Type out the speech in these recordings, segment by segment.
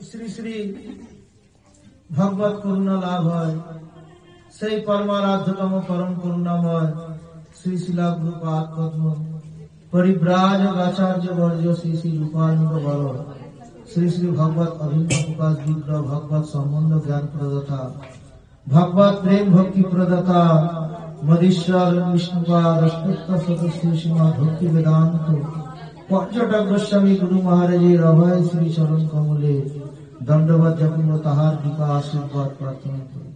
শ্রী শ্রী ভগবত করুণা লাভ হয়। সেই পরমারাধ্যতম পরম করুণাময় শ্রী শিলা গুরুপাদ পদ্ম পরিব্রাজ আচার্য বর্জ শ্রী শ্রী রূপানন্দ বল শ্রী শ্রী ভগবত অভিন্ন প্রকাশ বিগ্রহ ভগবত সম্বন্ধ জ্ঞান প্রদাতা ভগবত প্রেম ভক্তি প্রদাতা মদীশ্বর বিষ্ণুপাদ অষ্টোত্তর শতশ্রী শ্রীমদ ভক্তি বেদান্ত পর্যটক গোস্বামী গুরু মহারাজের অভয় শ্রী চরণ কমলে দণ্ডবত জপন তাহার কৃপা আশীর্বাদ প্রার্থনা করি।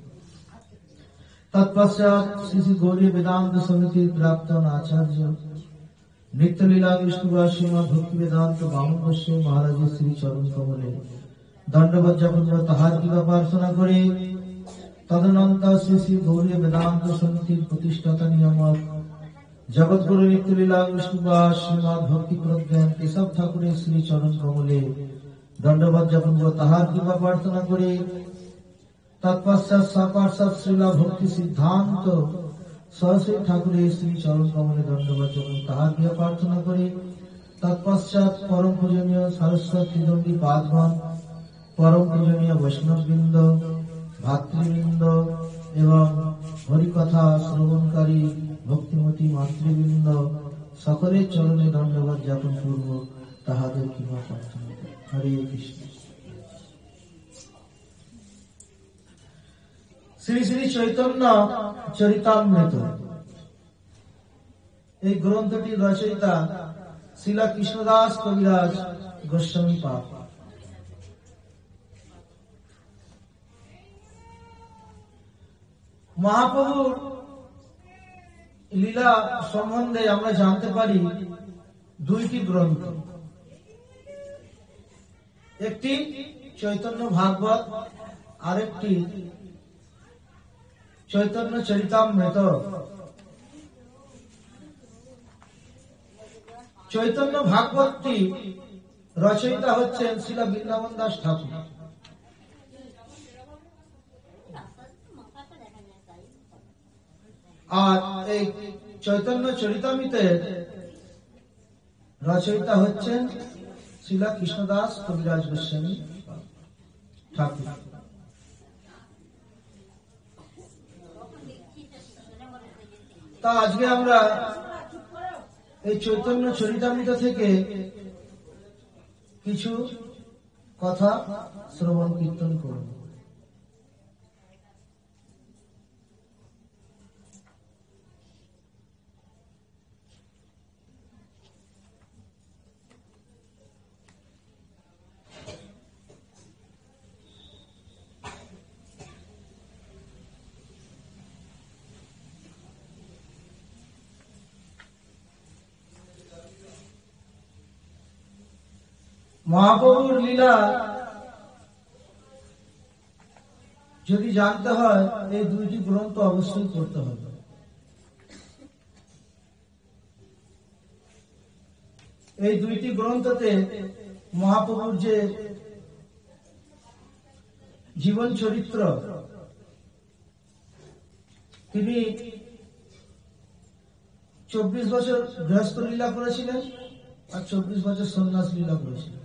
তৎপশ্চাৎ শ্রী শ্রী গৌরী বেদান্ত সমিতির প্রাক্তন আচার্য নিত্যলীলা বিষ্ণুপাদ শ্রীমদ ভক্তি বেদান্ত বামন গোস্বামী মহারাজের শ্রী চরণ কমলে দণ্ডবত জপন তাহার কৃপা প্রার্থনা করে তদনন্তর শ্রী শ্রী গৌরী বেদান্ত সমিতির প্রতিষ্ঠাতা নিয়ামক জগৎগুরু নিত্যলীলা বিষ্ণুপাদ শ্রীমদ ভক্তি প্রজ্ঞান কেশব ঠাকুরের শ্রী চরণ কমলে দণ্ডবত জপন তাহার কৃপা প্রার্থনা করে তৎপশ্চাৎ সপার্ষদ শ্রীলা ভক্তি সিদ্ধান্ত সরস্বতী ঠাকুরের শ্রী চরণ কমলে দণ্ডবত জপন তাহার কৃপা প্রার্থনা করে তৎপশ্চাৎ পরম পূজনীয় সারস্বত ত্রিদণ্ডী পাদগণ পরম পূজনীয় বৈষ্ণববৃন্দ ভাতৃবৃন্দ এবং হরিকথা শ্রবণকারী ভক্তিমতী মাতৃবৃন্দ সকলের চরণে দণ্ডবত জ্ঞাপন পূর্ব তাহাদের কৃপা প্রার্থনা করি। হরে কৃষ্ণ। শ্রী শ্রী চৈতন্য চরিতামৃত এই গ্রন্থটির রচয়িতা শ্রীলা কৃষ্ণদাস কবিরাজ গোস্বামী পাদ। মহাপ্রভুর লীলা সম্বন্ধে আমরা জানতে পারি দুইটি গ্রন্থ, একটি চৈতন্য ভাগবত আর একটি চৈতন্য চরিতামৃত। চৈতন্য ভাগবতটি রচয়িতা হচ্ছেন শ্রীলা বৃন্দাবন দাস ঠাকুর, আর এই চৈতন্য চরিতামৃতের রচয়িতা হচ্ছেন শ্রীলা কৃষ্ণদাস কবিরাজ গোস্বামী ঠাকুর। তা আজকে আমরা এই চৈতন্য চরিতামৃত থেকে কিছু কথা শ্রবণ কীর্তন করব। মহাপ্রভুর লীলা যদি জানতে হয় এই দুইটি গ্রন্থ অবশ্যই পড়তে হবে। এই দুইটি গ্রন্থতে মহাপ্রভুর যে জীবন চরিত্র, তিনি 24 বছর গৃহস্থ লীলা করেছিলেন আর 24 বছর সন্ন্যাস লীলা করেছিলেন।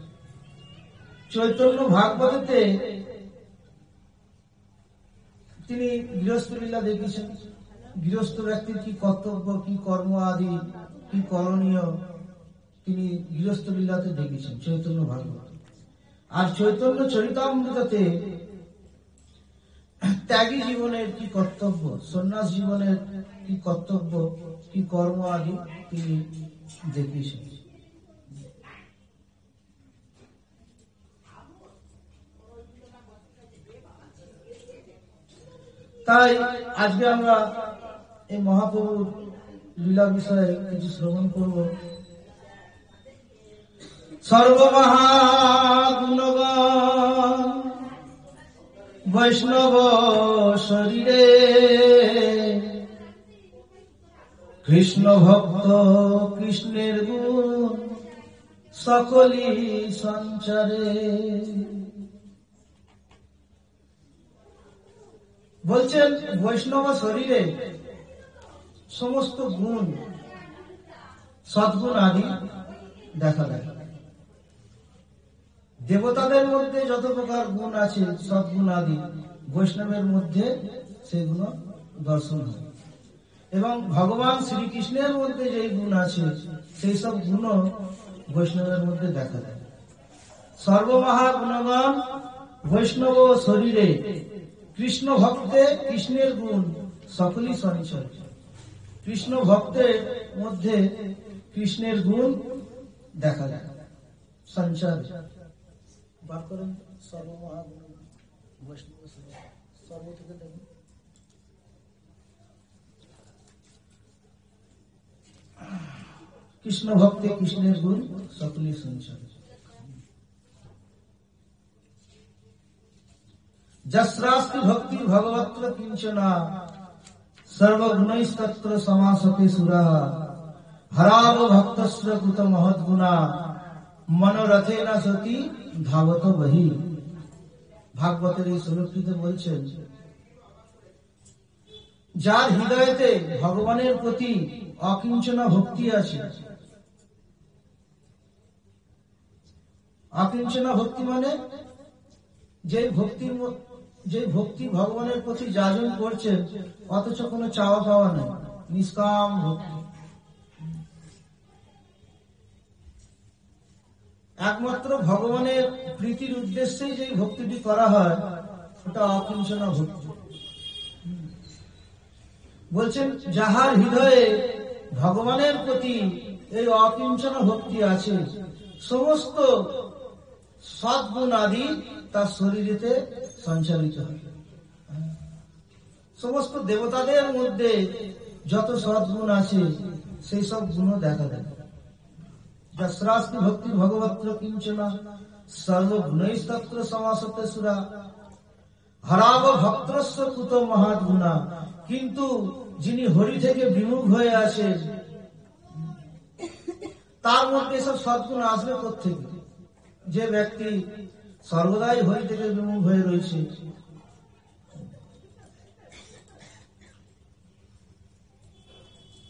চৈতন্য ভাগবতে তিনি গৃহস্থ লীলা দেখিয়েছেন, গৃহস্থ ব্যক্তির কি কর্তব্য, কি কর্ম আদি, কি করণীয় তিনি গৃহস্থ লীলাতে দেখিয়েছেন চৈতন্য ভাগবত। আর চৈতন্য চরিতামৃততে ত্যাগী জীবনের কি কর্তব্য, সন্ন্যাস জীবনের কি কর্তব্য, কি কর্ম আদি তিনি দেখিয়েছেন। তাই আজকে আমরা এই মহাপ্রভুর লীলা বিষয়ে কিছু শ্রবণ করব। সর্বমহাগুণবান বৈষ্ণব শরীরে কৃষ্ণ ভক্ত কৃষ্ণের গুণ সকলি সঞ্চারে। বলছেন বৈষ্ণব শরীরে সমস্ত গুণ সদ্গুণ আদি দেখা দেয়। দেবতাদের মধ্যে যত প্রকার গুণ আছে, সদ্গুণ আদি, বৈষ্ণবের মধ্যে সেগুলো দর্শন হয়। এবং ভগবান শ্রীকৃষ্ণের মধ্যে যে গুণ আছে সেই সব গুণ বৈষ্ণবের মধ্যে দেখা যায়। সর্বমহাগুণগণ বৈষ্ণব শরীরে, কৃষ্ণ ভক্তে কৃষ্ণের গুণ সকলই সঞ্চয়। কৃষ্ণ ভক্তের মধ্যে কৃষ্ণের গুণ দেখা যায়, সঞ্চার। বার করেন সর্বমহাগুণগণ বৈষ্ণব শরীরে, সর্ব থেকে দেখুন। কৃষ্ণ ভক্তে কৃষ্ণের গুণ সকলই সঞ্চার। যস্রাস্তি ভক্তি ভগবত্র কিঞ্চনা, সর্বগুণৈস্তত্র সমাসতে সুরাঃ, হরাব ভক্তস্য কুত মহদ্গুণা, মনোরথেন সতি ধাবত বহি। ভাগবতের এই শ্লোকটিতে বলছেন, যার হৃদয়েতে ভগবানের প্রতি অকিঞ্চনা ভক্তি আছে। অকিঞ্চনা ভক্তি মানে যে ভক্তি ভগবানের প্রতি যাজন করছেন অথচ কোনো চাওয়া পাওয়া নেই, নিষ্কাম ভক্তি। একমাত্র ভগবানের প্রীতির উদ্দেশ্যেই যে ভক্তিটি করা হয় ওটা অকিঞ্চনা ভক্তি। বলছেন যাহার হৃদয়ে ভগবানের প্রতি এই অকিঞ্চনা ভক্তি আছে, সমস্ত সদ্গুণ আদি তার শরীরেতে সঞ্চালিত হয়। সমস্ত দেবতাদের মধ্যে যত সদ্গুণ আছে সেই সব গুণ দেখা দেয়। যস্রাস্তি ভক্তি ভগবত্র কিঞ্চনা, সর্বগুণৈস্তত্র সমাসতে সুরা, হরাব ভক্তস্য কুত মহাদ্গুণা। কিন্তু যিনি হরি থেকে বিমুখ হয়ে আছেন তার মধ্যে সব সদ্গুণ আসবে কোত্থেকে? যে ব্যক্তি সর্বদাই হরি থেকে বিমুখ হয়ে রয়েছে,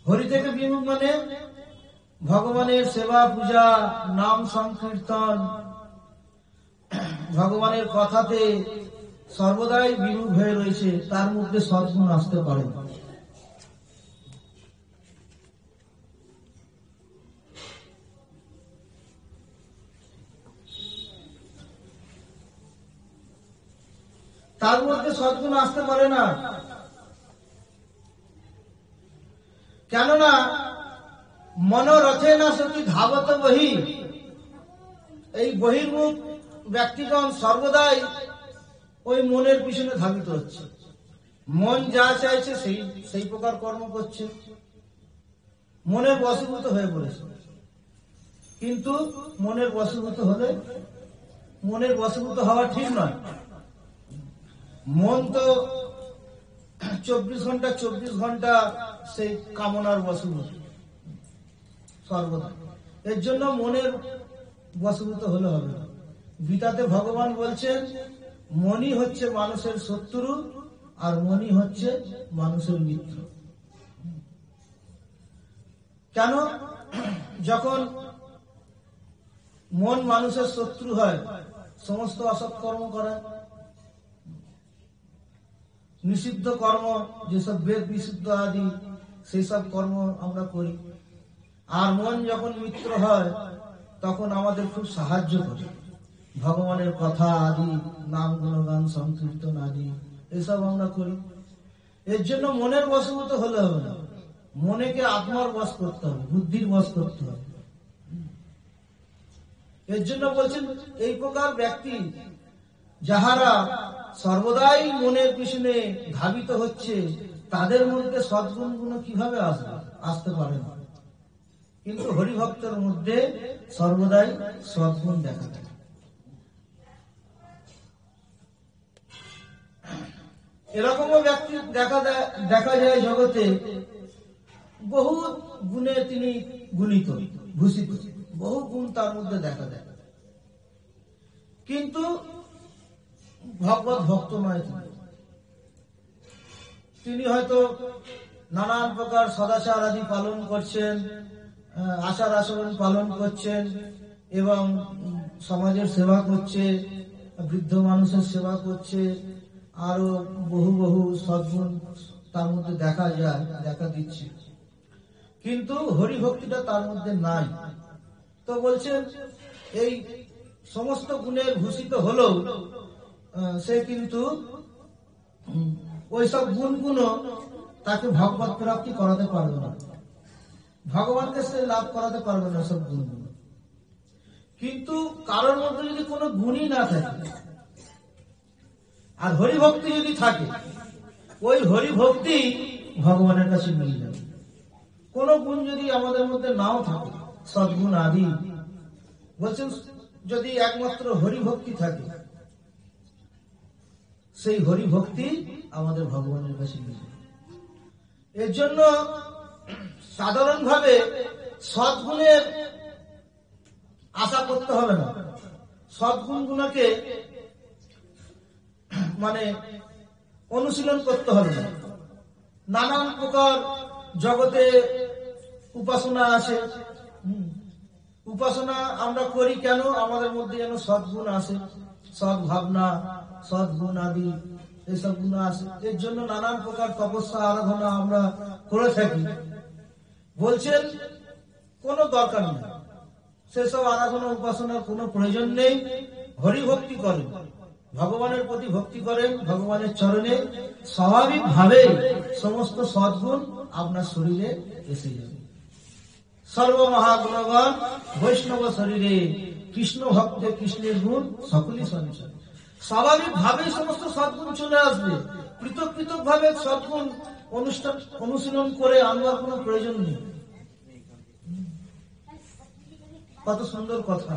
হরি থেকে বিমুখ মানে ভগবানের সেবা পূজা, নাম সংকীর্তন, ভগবানের কথাতে সর্বদাই বিমুখ হয়ে রয়েছে, তার মধ্যে সদ্গুণ আসতে পারে না। তার মধ্যে সদ্গুণ আসতে পারে না, কেননা মনোরথে না সত্যি ধাবত বহি। এই বহির্মুখ ব্যক্তিগণ সর্বদাই ওই মনের পিছনে ধাবিত হচ্ছে। মন যা চাইছে সেই প্রকার কর্ম করছে, মনের বশীভূত হয়ে পড়েছে। কিন্তু মনের বশীভূত হলে, মনের বশীভূত হওয়া ঠিক নয়। মন তো 24 ঘন্টা সেই কামনার বশীভূত সর্বদা। এর জন্য মনের বশীভূত হলে হবে না। গীতাতে ভগবান বলছেন মনই হচ্ছে মানুষের শত্রু আর মনই হচ্ছে মানুষের মিত্র। কেন? যখন মন মানুষের শত্রু হয়, সমস্ত অসৎ কর্ম করে, নিষিদ্ধ কর্ম, যেসব বেদ বিশুদ্ধ আদি সেই সব কর্ম আমরা করি। আর মন যখন মিত্র হয় তখন আমাদের খুব সাহায্য করে, ভগবানের কথা আদি, নাম গুণগান সংকীর্তন আদি এসব আমরা করি। এর জন্য মনের বশীভূত হলে হবে না, মনেকে আত্মার বশ করতে হবে, বুদ্ধির বশ করতে হবে। এর জন্য বলছেন এই প্রকার ব্যক্তি যাহারা সর্বদাই মনের পিছনে ধাবিত হচ্ছে, তাদের মধ্যে সদ্গুণ গুণ কিভাবে আসবে? আসতে পারে না। কিন্তু হরিভক্তের মধ্যে সর্বদাই সদ্গুণ দেখা যায়। এরকমও ব্যক্তি দেখা যায় জগতে, বহু গুণে তিনি গুণিত, ভূষিত, বহু গুণ তার মধ্যে দেখা যায়, কিন্তু ভগবত ভক্ত নয়। তিনি হয়তো নানান প্রকার সদাচার আদি পালন করছেন, আচার আচরণ পালন করছেন এবং সমাজের সেবা করছে, বৃদ্ধ মানুষের সেবা করছে, আরো বহু বহু সদ্গুণ তার মধ্যে দেখা দিচ্ছে, কিন্তু হরিভক্তিটা তার মধ্যে নাই। তো বলছেন এই সমস্ত গুণের ভূষিত হলেও সে কিন্তু ওইসব গুণগুলো তাকে ভগবত প্রাপ্তি করাতে পারবে না, ভগবানকে সে লাভ করাতে পারবে না সব গুণগুলো। কিন্তু কারোর মধ্যে যদি কোনো গুণই না থাকে আর হরিভক্তি যদি থাকে, ওই হরিভক্তি ভগবানের কাছে মিলে যাবে। কোন গুণ যদি আমাদের মধ্যে নাও থাকে, সদ্গুণ আদি, বলছেন যদি একমাত্র হরিভক্তি থাকে, সেই হরিভক্তি আমাদের ভগবানের কাছে মিলে যাবে। এর জন্য সাধারণভাবে সদ্গুণের আশা করতে হবে না, সদ্গুণগুলোকে মানে অনুশীলন করতে হবে না। নানান প্রকার জগতে উপাসনা আছে, উপাসনা আমরা করি কেন? আমাদের মধ্যে যেন সদ্গুণ আসে, সদ্ভাবনা, সদ্গুণ আদি এইসব গুণ আসে। এর জন্য নানান প্রকার তপস্যা আরাধনা আমরা করে থাকি। বলছেন কোনো দরকার নেই, সেসব আরাধনা উপাসনার কোনো প্রয়োজন নেই। হরিভক্তি করেন, ভগবানের প্রতি ভক্তি করেন, ভগবানের চরণে, স্বাভাবিক ভাবে সমস্ত সদ্গুণ আপনার শরীরে এসে যাবে। সর্বমহাগুণগণ বৈষ্ণব শরীরে, কৃষ্ণ ভক্তে কৃষ্ণের গুণ সকলই সঞ্চয়। স্বাভাবিক ভাবে সমস্ত সদ্গুণ চলে আসবে। পৃথক পৃথক ভাবে সদ্গুণ অনুশীলন করে আনবার কোনো প্রয়োজন নেই। কত সুন্দর কথা।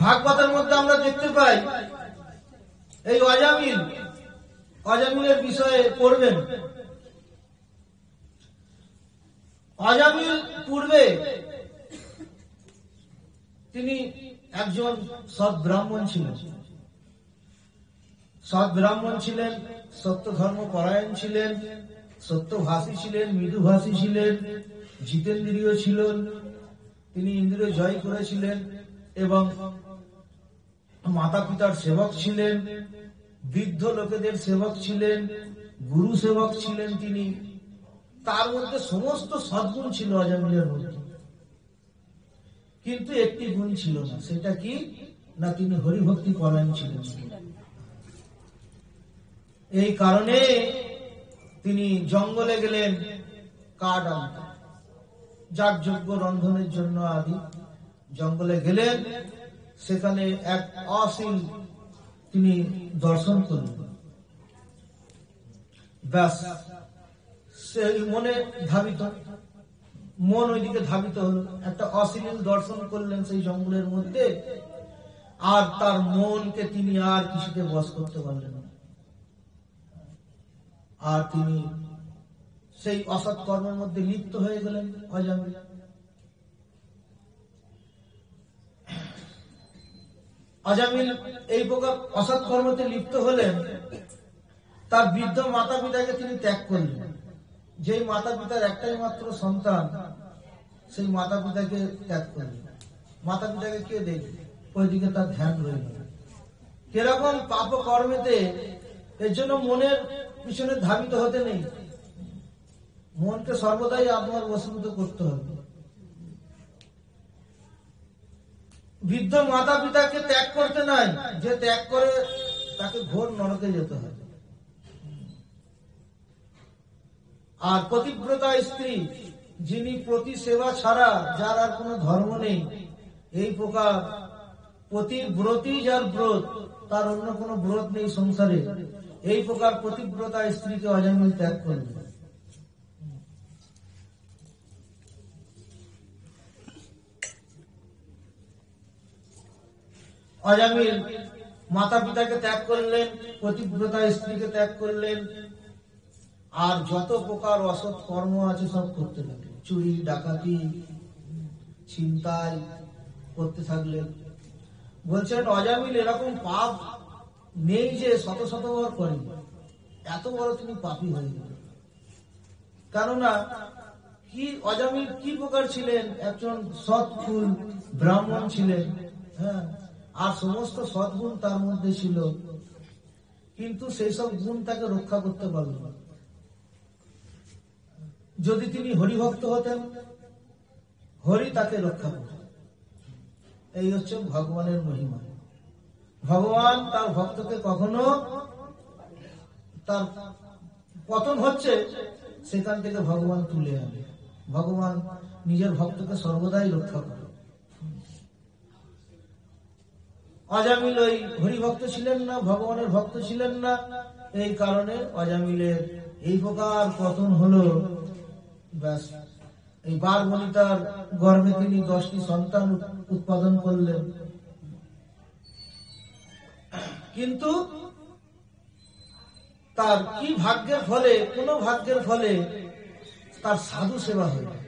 ভাগবতের মধ্যে আমরা দেখতে পাই এই অজামিলের বিষয়ে পড়বেন। অজামিল পূর্বে তিনি একজন সৎ ব্রাহ্মণ ছিলেন, সত্য ধর্ম পরায়ণ ছিলেন, সত্যভাষী ছিলেন, মৃদুভাষী ছিলেন, জিতেন্দ্রীয় ছিলেন। তিনি ইন্দ্রিয় জয় করেছিলেন এবং মাতা পিতার সেবক ছিলেন, বৃদ্ধ লোকেদের সেবক ছিলেন, গুরু সেবক ছিলেন তিনি। তার মধ্যে সমস্ত সদ্গুণ ছিল অজামিলের মধ্যে, কিন্তু একটি গুণ ছিল না। সেটা কি না? তিনি হরিভক্তি পরায়ণ ছিলেন। এই কারণে তিনি জঙ্গলে গেলেন কাঠ আনতে, যাগযজ্ঞ রন্ধনের জন্য আদি জঙ্গলে গেলেন। সেখানে এক অশ্লীল তিনি দর্শন করলেন। ব্যাস, সেই মনে ধাবিত, মন ওইদিকে ধাবিত হল। একটা অশ্লীল দর্শন করলেন সেই জঙ্গলের মধ্যে, আর তার মনকে তিনি আর কিছুতে বশ করতে পারলেন না। আর তিনি সেই অসৎ কর্মের মধ্যে লিপ্ত হয়ে গেলেন অজামিল। অজামিল এই প্রকার অসৎ কর্মতে লিপ্ত হলেন। তার বৃদ্ধ মাতা পিতাকে তিনি ত্যাগ করলেন। যেই মাতা পিতার একটাই মাত্র সন্তান, সেই মাতা পিতাকে ত্যাগ করলেন। মাতা পিতাকে কে দেখবে? ওইদিকে তার ধ্যান রইল। কিরকম পাপ কর্মেতে, এর জন্য মনের পিছনে ধাবিত হতে নেই। মনকে সর্বদাই আপনার বশীভূত করতে হবে। বৃদ্ধ মাতা পিতাকে ত্যাগ করতে নাই, যে ত্যাগ করে তাকে ঘোর নরকে যেতে হয়। আর পতিব্রতা স্ত্রী, যিনি প্রতি সেবা ছাড়া, যার আর কোনো ধর্ম নেই, এই প্রকার পতিব্রতী যার ব্রত, তার অন্য কোনো ব্রত নেই সংসারে, এই প্রকার পতিব্রতা স্ত্রীকে অজামিল ত্যাগ করবে। অজামিল মাতা পিতাকে ত্যাগ করলেন, পতিব্রতা স্ত্রীকে ত্যাগ করলেন, আর যত প্রকার অসৎ কর্ম আছে সব করতে লাগলেন। চুরি, ডাকাতি, ছিনতাই করতে থাকলেন। বলছেন অজামিল এরকম পাপ নেই যে শত শতবার করেন, এত বড় তিনি পাপী হয়ে গেলেন। কেননা কি অজামিল কি প্রকার ছিলেন? একজন সৎ ফুল ব্রাহ্মণ ছিলেন, হ্যাঁ, আর সমস্ত সদ্গুণ তার মধ্যে ছিল, কিন্তু সেই সব গুণ তাকে রক্ষা করতে পারল না। যদি তিনি হরিভক্ত হতেন, হরি তাকে রক্ষা করতেন। এই হচ্ছে ভগবানের মহিমা। ভগবান তার ভক্তকে কখনো, তার পতন হচ্ছে সেখান থেকে ভগবান তুলে আনে। ভগবান নিজের ভক্তকে সর্বদাই রক্ষা করে। অজামিল ওই হরিভক্ত ছিলেন না, ভগবানের ভক্ত ছিলেন না, এই কারণে অজামিলের এই প্রকার পতন হলো। ব্যাস, এই বারবনিতার গর্ভে তিনি 10টি সন্তান উৎপাদন করলেন, কিন্তু তার কি ভাগ্যের ফলে, কোন ভাগ্যের ফলে তার সাধু সেবা হয়ে যায়,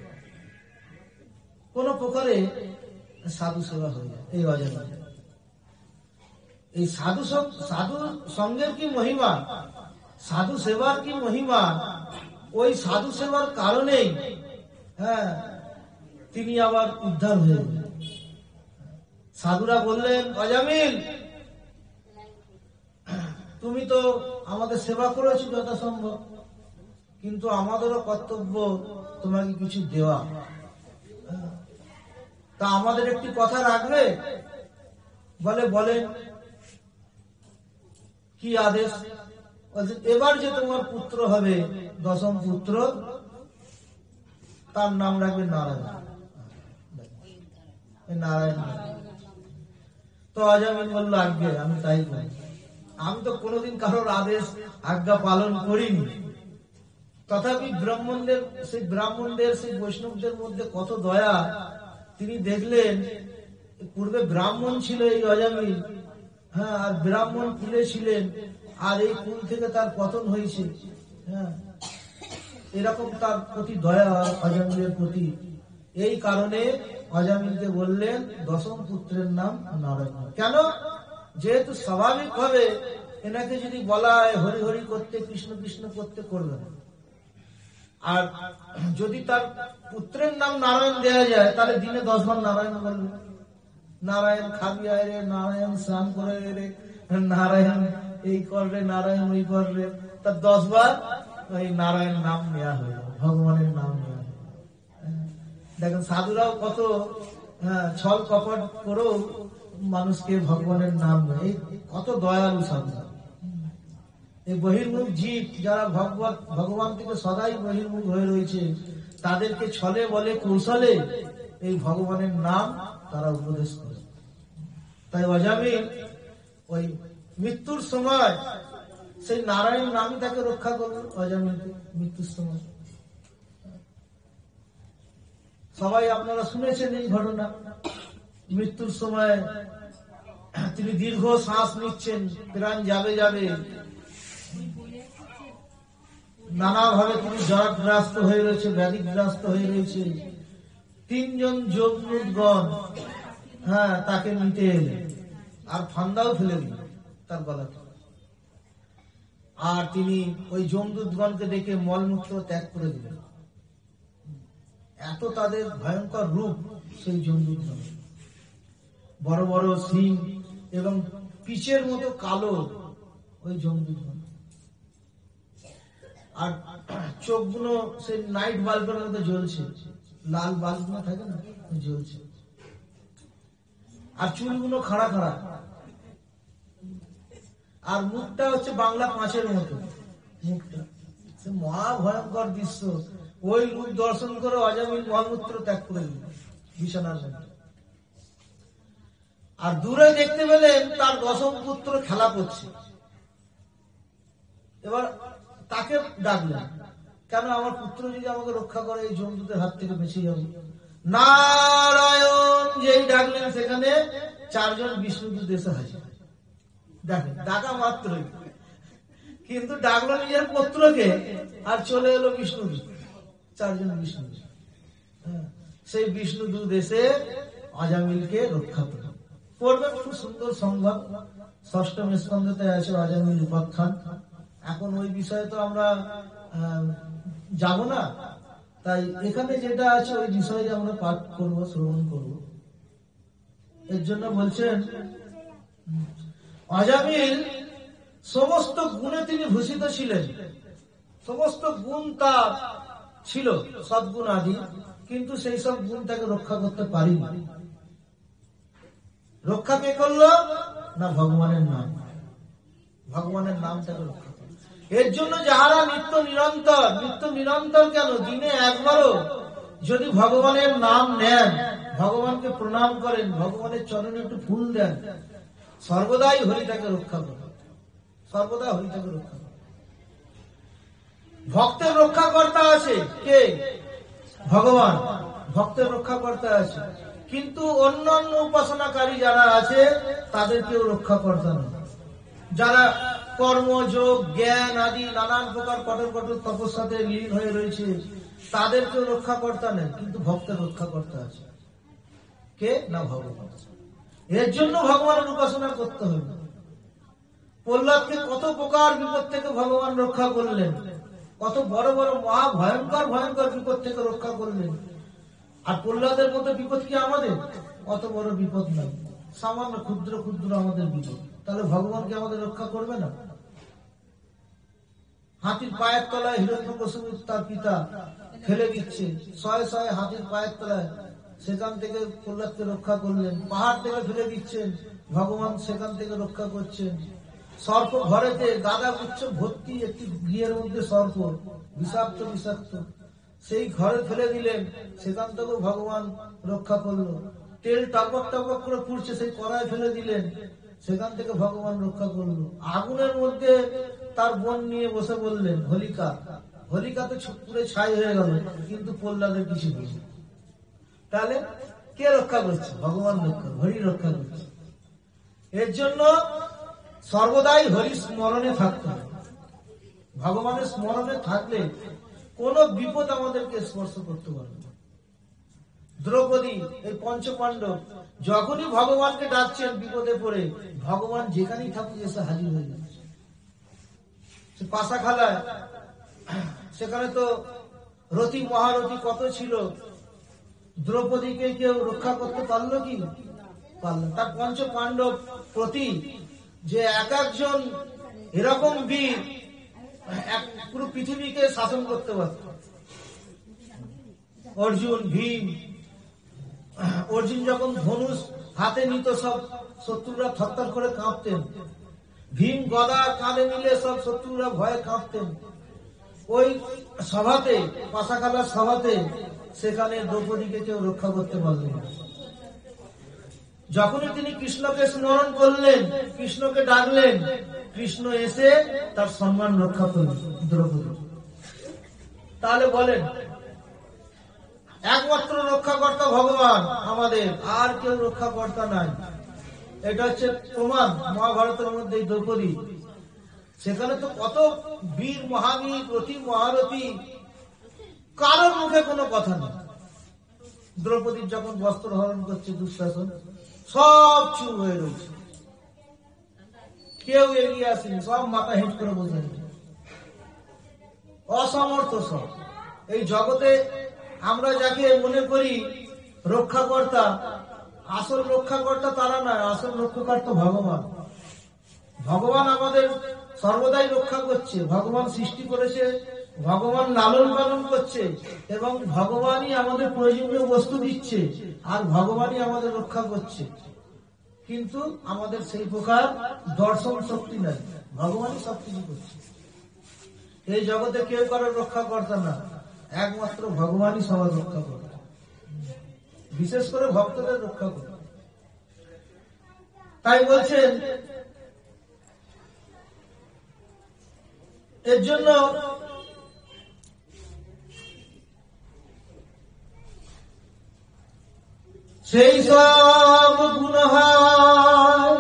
কোন প্রকারে সাধু সেবা হয়ে যায়। এই অজামিল, এই সাধু সঙ্গের কি মহিমা, সাধু সেবার কি মহিমা, ওই সাধু সেবার কারণেই হ্যাঁ তিনি আবার উদ্ধার হয়ে গেলেন। সাধুরা বললেন, অজামিল তুমি তো আমাদের সেবা করেছো যথাসম্ভব, কিন্তু আমাদেরও কর্তব্য তোমাকে কিছু দেওয়া, তা আমাদের একটি কথা রাখবে? বলে, বলেন কি আদেশ? এবার যে তোমার পুত্র হবে, 10ম পুত্র, তার নাম রাখবে নারায়ণ। নারায়ণ। তো অজামিল বলল, আজ্ঞে, আমি তাই করি। আমি তো কোনোদিন কারোর আদেশ আজ্ঞা পালন করিনি, তথাপি ব্রাহ্মণদের সেই বৈষ্ণবদের মধ্যে কত দয়া। তিনি দেখলেন পূর্বে ব্রাহ্মণ ছিল এই অজামিল, হ্যাঁ, আর ব্রাহ্মণ কুলে ছিলেন, আর এই কুল থেকে তার পতন হয়েছে, হ্যাঁ, এরকম তার প্রতি দয়া অজামিলের প্রতি। এই কারণে অজামিলকে বললেন 10ম পুত্রের নাম নারায়ণ। কেন? যেহেতু স্বাভাবিক ভাবে এনাকে যদি বলা হয় হরি হরি করতে, কৃষ্ণ কৃষ্ণ করতে, করবে না। আর যদি তার পুত্রের নাম নারায়ণ দেওয়া যায়, তাহলে দিনে 10 বার নারায়ণ বলবে। নারায়ণ খাবি আয় রে, নারায়ণ স্নান করে রে, নারায়ণ এই কর রে, নারায়ণ ওই কর রে, তার 10 বার ওই নারায়ণ নাম নেওয়া হলো, ভগবানের নাম নেওয়া হলো। দেখেন সাধুরাও কত ছল কপট করেও মানুষকে ভগবানের নাম নেয়, কত দয়ালু সাধুরা। এই বহির্মুখ জীব যারা ভগবান থেকে সদাই বহির্মুখ হয়ে রয়েছে, তাদেরকে ছলে বলে কৌশলে এই ভগবানের নাম তারা উপদেশ করে। তাই অজামিল ওই মৃত্যুর সময় সেই নারায়ণ নামই তাকে রক্ষা করল। অজামিলকে মৃত্যুর সময় সবাই আপনারা শুনেছেন এই ঘটনা। মৃত্যুর সময় তিনি দীর্ঘ শ্বাস নিচ্ছেন, প্রাণ যাবে যাবে, নানাভাবে তিনি জড়গ্রাস্ত হয়ে রয়েছে, ব্যাধিগ্রস্ত হয়ে রয়েছে। 3 জন যমদূতগণ তাকে নিতে এলেন, আর ফান্দাও ফেলে দিল তার গলাতে। আর তিনি ওই যমদূতগণকে দেখে মলমূত্র ত্যাগ করে দিলেন। এত তাদের ভয়ঙ্কর রূপ সেই যমদূতগণ, বড় বড় সিং এবং পিচের মতো কালো ওই যমদূতগণ, আর চোখগুলো সেই নাইট বাল্বের মধ্যে জ্বলছে, লাল বাল্ব না থাকে না, জ্বলছে। আর চুলগুলো খাড়া খাড়া, আর মুখটা হচ্ছে বাংলা পাঁচের মতো মুখটা। সে মহা ভয়ঙ্কর দৃশ্য। ওই রূপ দর্শন করে অজামিল মলমূত্র ত্যাগ করে দিল বিছানার মধ্যে। আর দূরে দেখতে পেলেন তার 10ম পুত্র খেলা করছে। এবার তাকে ডাকলেন, কেন? আমার পুত্র যদি আমাকে রক্ষা করে, এই যমদূতের হাত থেকে বেঁচে যাবে। নারায়ণ যেই ডাকলেন, সেখানে 4 জন বিষ্ণুদূত এসে হাজির। দেখেন, ডাকা মাত্রই, কিন্তু ডাকলো নিজের পুত্রকে, আর চলে এলো বিষ্ণুদূত, 4 জন বিষ্ণুদূত। সেই বিষ্ণুদূত এসে অজামিলকে রক্ষা করে। পড়বেন, খুব সুন্দর সংবাদ, 6ম স্কন্ধতে আছে অজামিল উপাখ্যান। এখন ওই বিষয়ে তো আমরা যাব না, তাই এখানে যেটা আছে ওই বিষয়ে আমরা পাঠ করব, শ্রবণ করব। এর জন্য বলছেন অজামিল সমস্ত গুণে তিনি ভূষিত ছিলেন, সমস্ত গুণ তার ছিল, সদ্গুণ আদি, কিন্তু সেই সব গুণ তাকে রক্ষা করতে পারিনি। রক্ষা কে করলো? না ভগবানের নাম। ভগবানের নাম তাকে রক্ষা করলো। এর জন্য যাহারা নিত্য নিরন্তর কেন দিনে একবারও যদি ভগবানের নাম নেন, ভগবানকে প্রণাম করেন, ভগবানের চরণে একটু ফুল দেন, সর্বদাই হরি তাকে রক্ষা করে, সর্বদা হরি তাকে রক্ষা করে। ভক্তের রক্ষাকর্তা আছে কে? ভগবান। ভক্তের রক্ষাকর্তা আছে, কিন্তু অন্যান্য উপাসনাকারী যারা আছে তাদের কেউ রক্ষাকর্তা নয়। যারা কর্ম, যোগ, জ্ঞান আদি নানান প্রকার কঠোর কঠোর তপস্যাতে লীন হয়ে রয়েছে, তাদের কেউ রক্ষাকর্তা নেই, কিন্তু ভক্তের রক্ষাকর্তা আছে। কে? না ভগবান। এর জন্য ভগবানের উপাসনা করতে হবে। প্রহ্লাদকে কত প্রকার বিপদ থেকে ভগবান রক্ষা করলেন, কত বড় বড় মহা ভয়ঙ্কর ভয়ঙ্কর বিপদ থেকে রক্ষা করলেন। আর প্রহ্লাদের মতো বিপদ কি আমাদের? অত বড় বিপদ নাই, সামান্য ক্ষুদ্র ক্ষুদ্র আমাদের বিপদ। তাহলে ভগবানকে আমাদের রক্ষা করবে না? হাতির পায়ের তলায় হিরণ্যকশিপু তার পিতা ফেলে দিচ্ছে, শয়ে শয়ে হাতির পায়ের তলায়, সেখান থেকে প্রহ্লাদকে রক্ষা করলেন। পাহাড় থেকে ফেলে দিচ্ছেন, ভগবান সেখান থেকে রক্ষা করছেন। সর্প ঘরেতে গাদা গুচ্ছ ভর্তি একটি গৃহের মধ্যে সর্প, বিষাক্ত বিষাক্ত, সেই ঘরে ফেলে দিলেন, সেখান থেকেও ভগবান রক্ষা করলো। তেল টপক টপক করে পুড়ছে, সেই কড়ায় ফেলে দিলেন, সেখান থেকে ভগবান রক্ষা করলো। আগুনের মধ্যে তার বোন নিয়ে বসে বললেন হোলিকা, হোলিকা তো পুরে ছাই হয়ে গেল, কিন্তু প্রহ্লাদের কিছু হয়েছে। তাহলে কে রক্ষা করছে? ভগবান রক্ষা, হরি রক্ষা করছে। এর জন্য সর্বদাই হরি স্মরণে থাকতে হবে। ভগবানের স্মরণে থাকলে কোন বিপদ আমাদেরকে স্পর্শ করতে পারবে না। দ্রৌপদী, এই পঞ্চপাণ্ডব যখনই ভগবানকে ডাকছেন বিপদে পড়ে, ভগবান যেখানেই থাকুক এসে হাজির হয়ে যাচ্ছে। পাশাখালায় সেখানে তো রতি মহারথী কত ছিল, দ্রৌপদীকে কেউ রক্ষা করতে পারলো কি? পারলেন। তার পঞ্চপাণ্ডব প্রতি যে এক একজন এরকম বীর পুরো পৃথিবীকে শাসন করতে পারত। অর্জুন, ভীম। অর্জুন যখন ধনুষ হাতে নিত, সব শত্রুরা থরথর করে কাঁপতেন। ভীম গদা কাঁধে নিলে সব শত্রুরা ভয়ে কাঁপতেন। ওই সভাতে, পাশাখালার সভাতে, সেখানে দ্রৌপদীকে কেউ রক্ষা করতে পারলেন না। যখনই তিনি কৃষ্ণকে স্মরণ করলেন, কৃষ্ণকে ডাকলেন, কৃষ্ণ এসে তার সম্মান রক্ষা করলেন দ্রৌপদী। তাহলে বলেন, একমাত্র রক্ষাকর্তা ভগবান আমাদের, আর কেউ রক্ষাকর্তা নাই। এটা হচ্ছে প্রমাণ মহাভারতের মধ্যে। দ্রৌপদী, সেখানে তো কত বীর মহাবীর, রথী মহারথী, কারোর মুখে কোনো কথা নেই। দ্রৌপদীর যখন বস্ত্র হরণ করছে দুঃশাসন, সব চুপ হয়ে রয়েছে, কেউ এগিয়ে আসেনি, সব মাথা হেঁট করে বসে রয়েছে, অসমর্থ সব। এই জগতে আমরা যাকে মনে করি রক্ষাকর্তা, আসল রক্ষাকর্তা তারা নয়, আসল রক্ষাকর্তা ভগবান। ভগবান আমাদের সর্বদাই রক্ষা করছে, ভগবান সৃষ্টি করেছে, ভগবান লালন পালন করছে, এবং ভগবানই আমাদের প্রয়োজনীয় বস্তু দিচ্ছে, আর ভগবানই আমাদের রক্ষা করছে। কিন্তু আমাদের সেই প্রকার দর্শন শক্তি নাই, ভগবানই সবকিছু করছে। এই জগতে কেউ কারোর রক্ষাকর্তা না, একমাত্র ভগবানই সবার রক্ষা করে, বিশেষ করে ভক্তদের রক্ষা করে। তাই বলছেন, এর জন্য সেই সব গুণ হয়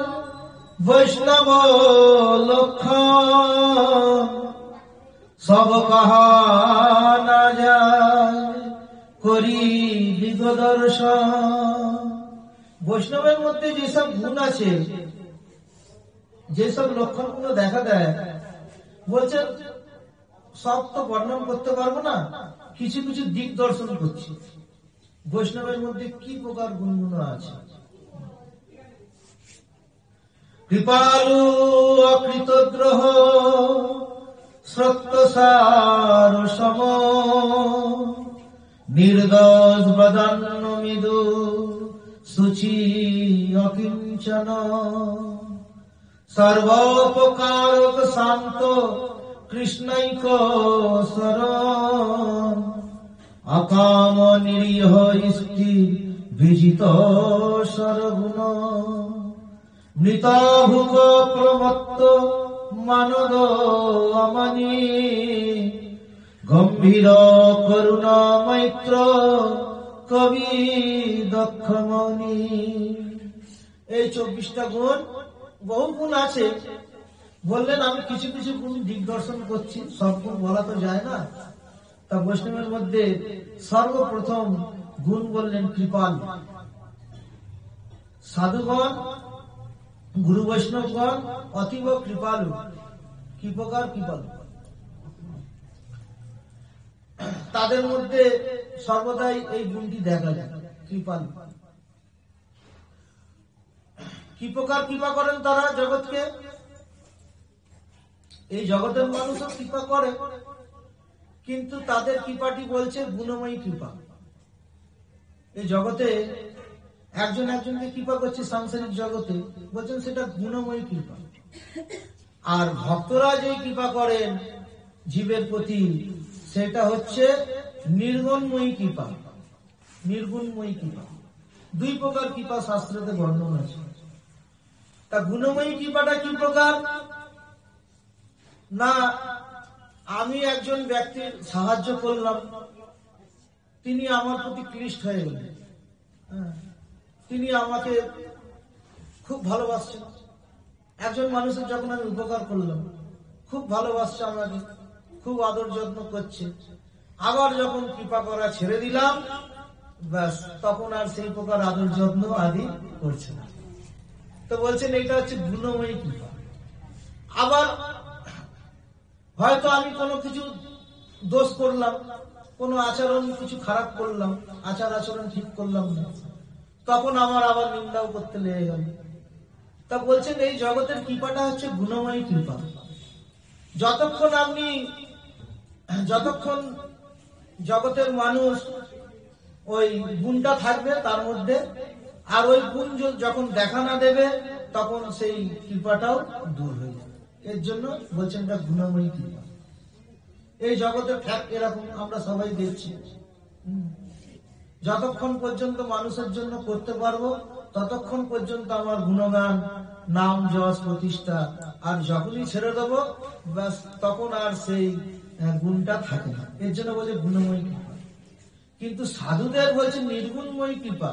বৈষ্ণব লক্ষণ, সব কাহা না যায় করি দিগদর্শন। বৈষ্ণবের মধ্যে যেসব গুণ আছে, যেসব লক্ষণ গুলো দেখা দেয়, বলছেন সব তো বর্ণন করতে পারবো না, কিছু কিছু দিক দর্শন করছি বৈষ্ণবের মধ্যে কি প্রকার গুণগুণ আছে। কৃপালু অকৃতগ্রহ সত্যসার সম নির্দোষ বদান্য মৃদু সুচি অকিঞ্চন সর্বোপকারক শান্ত কৃষ্ণৈক শরণ অকাম নিরীহ স্থির বিজিত সরগুণ মৃতভুক প্রমত্ত মানদ অমানি গম্ভীর করুণা মৈত্র কবি দক্ষমণি। এই 24টা গুণ, বহু গুণ আছে। বললেন আমি কিছু কিছু গুণ দিগদর্শন করছি, সব গুণ বলা তো যায় না। তা বৈষ্ণবের মধ্যে সর্বপ্রথম গুণ বললেন কৃপাল। সাধুগণ গুরু বৈষ্ণবগণ অতীব কৃপালু। কি প্রকার কৃপালু? তাদের মধ্যে সর্বদাই এই গুণটি দেখা যায়, কৃপালু। কি প্রকার কৃপা করেন তারা জগৎকে? এই জগতের মানুষও কৃপা করে, কিন্তু তাদের কৃপাটি বলছে গুণময়ী কৃপা। এই জগতে একজন একজনকে কৃপা করছে, সাংসারিক জগতে বলছেন সেটা গুণময়ী কৃপা। আর ভক্তরা যে কৃপা করেন জীবের প্রতি, সেটা হচ্ছে নির্গুণময়ী কৃপা। নির্গুণময়ী কৃপা, দুই প্রকার কৃপা শাস্ত্রতে বর্ণন আছে। তা গুণময়ী কৃপাটা কি প্রকার? না, আমি একজন ব্যক্তির সাহায্য করলাম, তিনি আমার প্রতি ক্লিষ্ট হয়ে গেলেন, তিনি আমাকে খুব ভালোবাসছেন। একজন মানুষের যখন আমি উপকার করলাম, খুব ভালোবাসছে, আমাকে খুব আদর যত্ন করছে। আবার যখন কৃপা করা ছেড়ে দিলাম, ব্যাস তখন আর সেই প্রকার আদর যত্ন আদি করছে না। তো বলছেন এটা হচ্ছে গুণময়ী কৃপা। আবার হয়তো আমি কোনো কিছু দোষ করলাম, কোনো আচরণ কিছু খারাপ করলাম, আচার আচরণ ঠিক করলাম না, তখন আমার আবার নিন্দাও করতে লেগে গেল। তা বলছেন এই জগতের কৃপাটা হচ্ছে গুণময়ী কৃপা। যতক্ষণ জগতের মানুষ ওই গুণটা থাকবে তার মধ্যে, আর ওই গুণ যখন দেখা না দেবে, তখন সেই কৃপাটাও দূর হয়ে যাবে। এর জন্য বলছেন এটা গুণময়ী কৃপা। এই জগতের ফ্যাক্ট এরকম, আমরা সবাই দেখছি। যতক্ষণ পর্যন্ত মানুষের জন্য করতে পারবো, ততক্ষণ পর্যন্ত আমার গুণগান, নাম যশ প্রতিষ্ঠা। আর যখনই ছেড়ে দেবো, ব্যাস তখন আর সেই গুণটা থাকে না। এর জন্য বলে গুণময়ী কৃপা। কিন্তু সাধুদের বলছে নির্গুণময়ী কৃপা।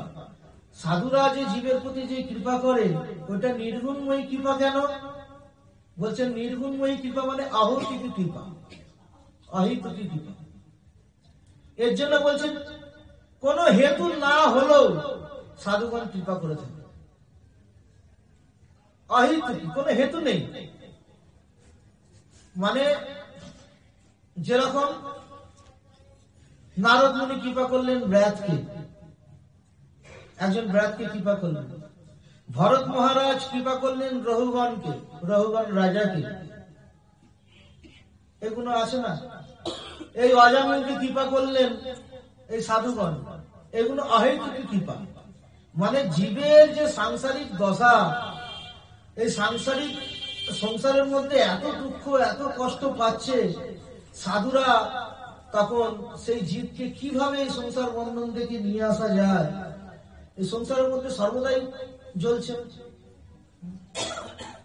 সাধুরা যে জীবের প্রতি যে কৃপা করে, ওইটা নির্গুণময়ী কৃপা। কেন বলছেন নির্গুণময়ী কৃপা? মানে অহৈতুকী কৃপা, অহৈতুকী কৃপা। এর জন্য বলছেন কোন হেতু না হলেও সাধুগণ কৃপা করে থাকে। অহেতুকী, কোন হেতু নেই। মানে যেরকম নারদ মুনি কৃপা করলেন ব্রাতকে, একজন ব্রাতকে কৃপা করলেন। ভরত মহারাজ কৃপা করলেন রহুগণকে, রহুগণ রাজাকে। এগুলো আছে না? এই অজামিলকে কৃপা করলেন এই সাধুগণ। এগুলো অহেতুকী কৃপা। মানে জীবের যে সাংসারিক দশা, এই সাংসারিক সংসারের মধ্যে এত দুঃখ, এত কষ্ট পাচ্ছে, সাধুরা তখন সেই জীবকে কিভাবে এই সংসার বন্ধন থেকে নিয়ে আসা যায়, এই সংসারের মধ্যে সর্বদাই জ্বলছে,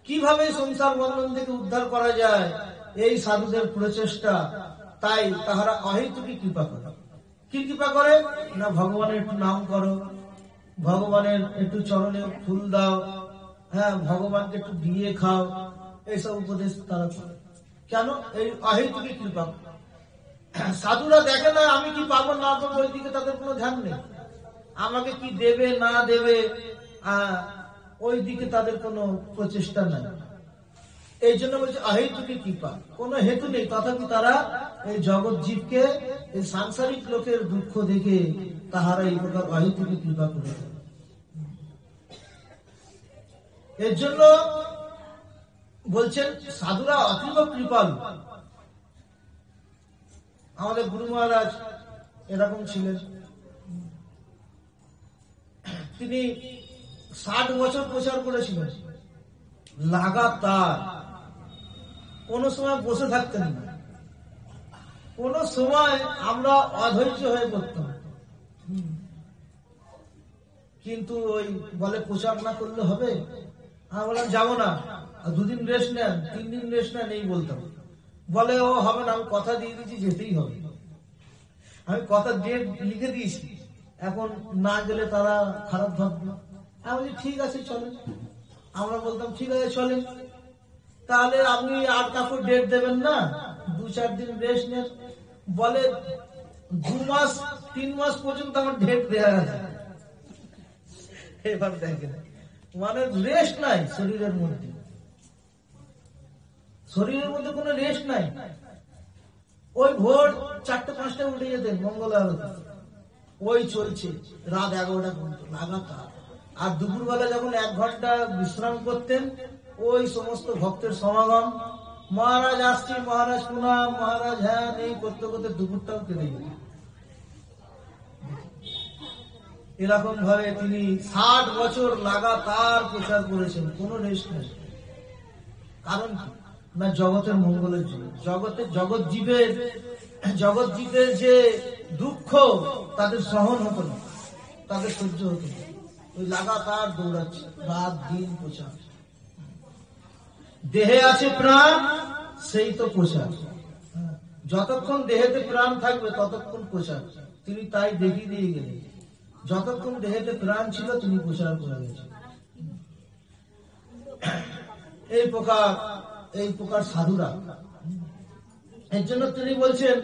কিভাবে সংসার বন্ধন থেকে উদ্ধার করা যায়, এই সাধুদের প্রচেষ্টা। তাই তাহারা অহেতুকী কৃপা করে। কি কৃপা করে না? ভগবানের একটু নাম করো, ভগবানের একটু চরণে ফুল দাও, হ্যাঁ, ভগবানকে একটু দিয়ে খাও, এইসব উপদেশ তারা করে। কেন? এই অহেতুকী কৃপা। সাধুরা দেখে না আমি কি পাবো না পাবো, ওই দিকে তাদের কোনো ধ্যান নেই। আমাকে কি দেবে না দেবে, ওই দিকে তাদের কোনো প্রচেষ্টা নাই। এই জন্য বলছে অহেতুকী কৃপা, কোনো হেতু নেই। তথাপি তারা এই জগৎ জীবকে, এই সাংসারিক লোকের দুঃখ দেখে তাহারা এই প্রকার অহেতুকী কৃপা করে। এর জন্য বলছেন সাধুরা অতীব কৃপালু। আমাদের গুরু মহারাজ এরকম ছিলেন। তিনি 60 বছর প্রচার করেছিলেন লাগাতার, কোন সময় বসে থাকতেন না। কোন সময় আমরা অধৈর্য হয়ে পড়তাম, কিন্তু ওই বলে প্রচার না করলে হবে। আমি বললাম যাবো না, 2 দিন রেস্ট নেন, 3 দিন রেস্ট নেন, এই বলতাম। বলে ও হবে না, আমি কথা দিয়ে দিয়েছি, যেতেই হবে। আমি কথা ডেট লিখে দিয়েছি, এখন না গেলে তারা খারাপ ভাববে। আমি বলছি ঠিক আছে চলেন। আমরা বলতাম ঠিক আছে চলেন। তাহলে আপনি আর কাকু ডেট দেবেন না, 2-4 দিন রেস্ট নেন। বলে 2 মাস 3 মাস পর্যন্ত আমার ডেট দেওয়া আছে। এবার দেখেন, মানে রেস্ট নাই শরীরের মধ্যে, শরীরের মধ্যে কোনো রেস্ট নাই। ওই ভোর 4-5টায় উঠে যেতেন মঙ্গল আরতি, ওই চলছে রাত 11টা পর্যন্ত লাগাতার। আর দুপুরবেলা যখন 1 ঘন্টা বিশ্রাম করতেন, ওই সমস্ত ভক্তের সমাগম, মহারাজ আসছি, মহারাজ প্রণাম, মহারাজ হ্যাঁ, এই করতে করতে দুপুরটাও কেটে যেত। এরকম ভাবে তিনি 60 বছর লাগাতার প্রচার করেছেন, কোন রেস্ট নেই। কারণ কি না, জগতের মঙ্গলের জন্য। জগৎ জীবের যে দুঃখ তাদের সহন হতো না, তাদের সহ্য হতো না। ওই লাগাতার দৌড়াচ্ছে, রাত দিন প্রচার। দেহে আছে প্রাণ, সেই তো প্রচার। যতক্ষণ দেহেতে প্রাণ থাকবে ততক্ষণ প্রচার। তিনি তাই দেখিয়ে দিয়ে গেলেন, যতক্ষণ দেহেতে প্রাণ ছিল তিনি প্রচার করে গেছেন। এই প্রকার সাধুরা। এর জন্য তিনি বলছেন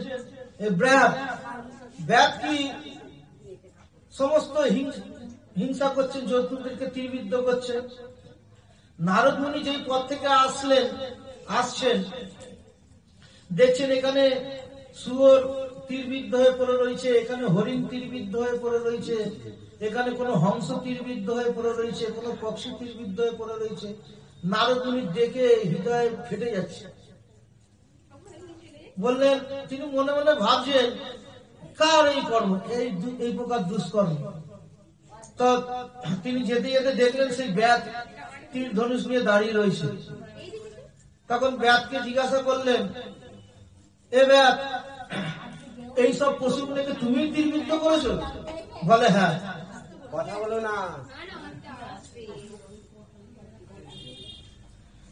ব্যাদ কি সমস্ত হিংসা করছেন, যতুদেরকে তীরবিদ্ধ করছেন। নারদ মুনি যেই পথ থেকে আসছেন, দেখছেন এখানে শুয়োর তীরবিদ্ধ হয়ে পড়ে রয়েছে, এখানে হরিণ তীরবিদ্ধ হয়ে পড়ে রয়েছে, এখানে কোন হংস তীরবিদ্ধ হয়ে পড়ে রয়েছে, কোন পক্ষী তীরবিদ্ধ হয়ে পড়ে রয়েছে। নারদ মুনি দেখে হৃদয় ফেটে যাচ্ছে। বললেন, তিনি মনে মনে ভাবছেন কার এই কর্ম, এই প্রকার দুষ্কর্ম। তো তিনি যেতে যেতে দেখলেন সেই ব্যাদ তীর ধনুষ নিয়ে দাঁড়িয়ে রয়েছে। তখন ব্যাদকে জিজ্ঞাসা করলেন, এ ব্যাদ, এইসব পশুগুলোকে তুমি তীরবিদ্ধ করেছো? বলে হ্যাঁ। কথা বলো না।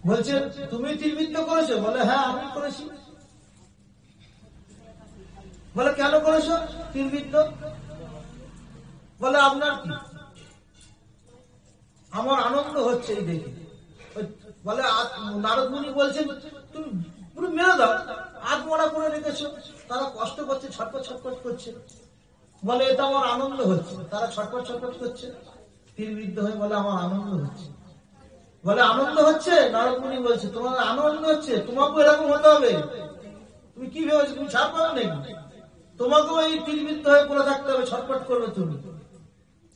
বলছে তুমি তীরবিদ্ধ করেছো? বলে হ্যাঁ আমি করেছি। বলে কেন করেছো তীরবিদ্ধ? বলে আপনার কি? আমার আনন্দ হচ্ছে এই দেখে। বলে নারদ মুনি বলছেন তুমি পুরো মেরে দাও, আত্মরা করে রেখেছো, তারা কষ্ট করছে, ছটপট করছে। বলে এটা আমার আনন্দ হচ্ছে, তারা ছটপট করছে তীরবিদ্ধ হয়ে। বলে আমার আনন্দ হচ্ছে। বলে আনন্দ হচ্ছে? নারদ মুনি বলছে তোমার আনন্দ হচ্ছে, তোমাকেও এরকম হতে হবে। তুমি কি ভেবেছো তুমি ছাড় পাবে নাকি? তোমাকেও এই তীরবিদ্ধ হয়ে পড়ে থাকতে হবে, ছটপট করবে তুমি।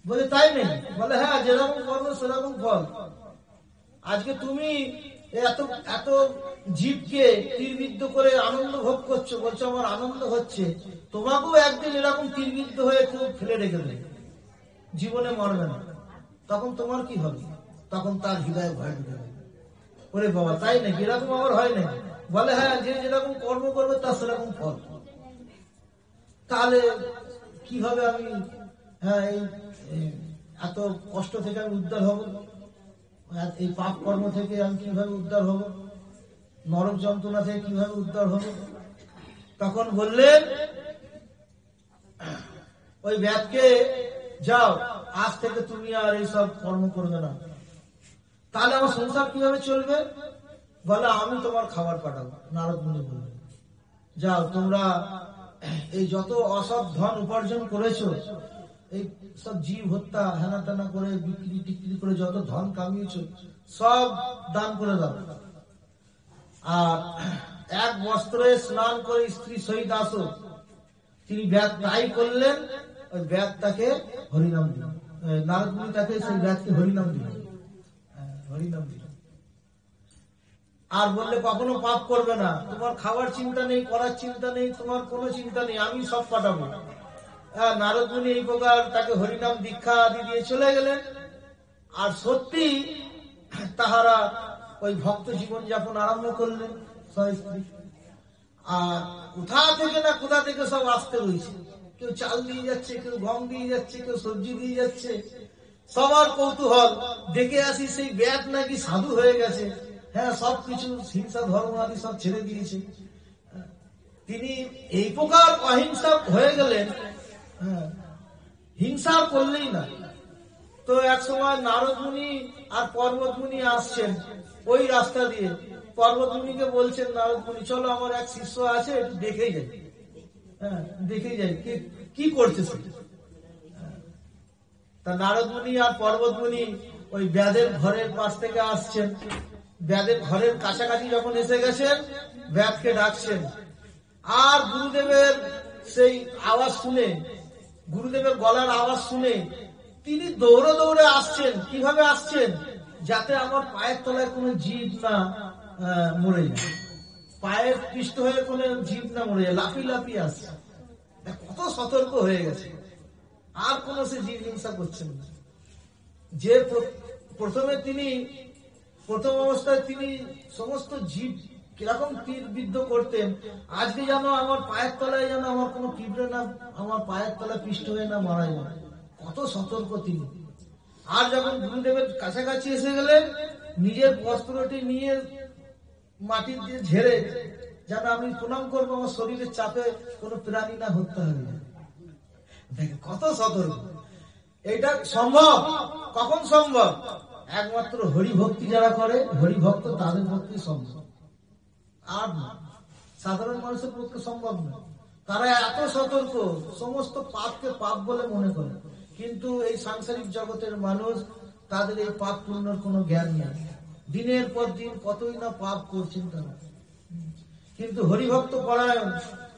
বলে তাই নেই? বলে হ্যাঁ, যেরকম করবো সেরকম ফল। আজকে তুমি এত জীবকে তীরবিদ্ধ করে আনন্দ ভোগ করছো, বলছো আমার আনন্দ হচ্ছে। তোমাকেও একদিন এরকম তীরবিদ্ধ হয়ে কেউ ফেলে রেখে দেবে, জীবনে মরবে না। তখন তোমার কি হবে? তখন তার হৃদয়ে ভয় ঢুকে যাবে। ওরে বাবা, তাই নাকি? এরকম আমার হয় নাকি? বলে হ্যাঁ, যে যেরকম কর্ম করবে তার সেরকম ফল। তাহলে কিভাবে আমি এত কষ্ট থেকে আমি উদ্ধার হব? এই পাপ কর্ম থেকে আমি কিভাবে উদ্ধার হব? নরক যন্ত্রণা থেকে কিভাবে উদ্ধার হব? তখন বললেন ওই ব্যাদকে, যাও আজ থেকে তুমি আর এইসব কর্ম করবে না। তাহলে আমার সংসার কিভাবে চলবে? বলে আমি তোমার খাবার পাঠাবো। নারদ মুনি বললেন, যাও তোমরা এই যত অসৎ ধন উপার্জন করেছো, এই সব জীব হত্যা হেনা তেনা করে বিক্রি টিক্রি করে যত ধন কামিয়েছো সব দান করে দাও। আর 1 বস্ত্রে স্নান করে স্ত্রী সহিত আসো। তিনি ব্যাদ তাই করলেন। ওই ব্যাদ তাকে হরিনাম দিল। নারদ মুনি তাকে সেই ব্যাদকে হরিনাম দিল। আর বললে কখনো পাপ করবে না, তোমার খাওয়ার চিন্তা নেই, করার চিন্তা নেই, তোমার কোনো চিন্তা নেই, আমি সব পাঠাবো। নারদ মুনি এই প্রকার তাকে হরিনাম দীক্ষা দিয়ে চলে গেলেন। আর সত্যি তাহারা ওই ভক্ত জীবন যাপন আরম্ভ করলেন স্ত্রী। আর কোথা থেকে সব আসতে রয়েছে, কেউ চাল দিয়ে যাচ্ছে, কেউ গম দিয়ে যাচ্ছে, কেউ সবজি দিয়ে যাচ্ছে। সবার কৌতূহল, দেখে আসি সেই ব্যাট নাকি সাধু হয়ে গেছে। হ্যাঁ, সবকিছু হিংসা ধর্ম আদি সব ছেড়ে দিয়েছে। তিনি এই প্রকার অহিংসা হয়ে গেলেন, হিংসা করলেই না। তো এক সময় নারদ মুনি আর পর্বত মুনি আসছেন ওই রাস্তা দিয়ে। পর্বত মুনিকে বলছেন নারদ মুনি, চলো আমার এক শিষ্য আছে, একটু দেখেই যাই। দেখেই যাই কি করছে সে। তা নারদ মুনি আর পর্বত মুনি ওই ব্যাদের ঘরের পাশ থেকে আসছেন। ব্যাদের ঘরের কাছাকাছি যখন এসে গেছেন, ব্যাদকে ডাকছেন। আর গুরুদেবের সেই আওয়াজ শুনে, গুরুদেবের গলার আওয়াজ শুনে তিনি দৌড়ে দৌড়ে আসছেন। কিভাবে আসছেন? যাতে আমার পায়ের তলায় কোনো জীব না মরে যায়, পায়ের পৃষ্ঠ হয়ে কোনো জীব না মরে যায়, লাফিয়ে লাফিয়ে আসছে। কত সতর্ক হয়ে গেছে, আর কোন সে জীব হিংসা করছেন না। যে প্রথম অবস্থায় তিনি সমস্ত জীব কিরকম তীর বিদ্ধ করতেন, আজকে যেন আমার পায়ের তলায় যেন আমার কোনো পিঁপড়ে না আমার পায়ের তলায় পৃষ্ঠ হয়ে না মারা যায়। কত সতর্ক তিনি। আর যখন গুরুদেবের কাছাকাছি এসে গেলেন, নিজের বস্ত্রটি নিয়ে মাটির দিয়ে ঝেড়ে যেন আমি প্রণাম করবো, আমার শরীরের চাপে কোনো প্রাণী না হত্যা হবে। দেখে কত সতর্ক। এটা সম্ভব, কখন সম্ভব? একমাত্র হরিভক্তি যারা করে, হরিভক্ত তাদের পক্ষে সম্ভব, আর না সাধারণ মানুষের পক্ষে সম্ভব না। তারা এত সতর্ক, সমস্ত পাপকে পাপ বলে মনে করে। কিন্তু এই সাংসারিক জগতের মানুষ, তাদের এই পাপ পুণ্যের কোনো জ্ঞান নেই। দিনের পর দিন কতই না পাপ করছেন তারা। কিন্তু হরিভক্ত পরায়ণ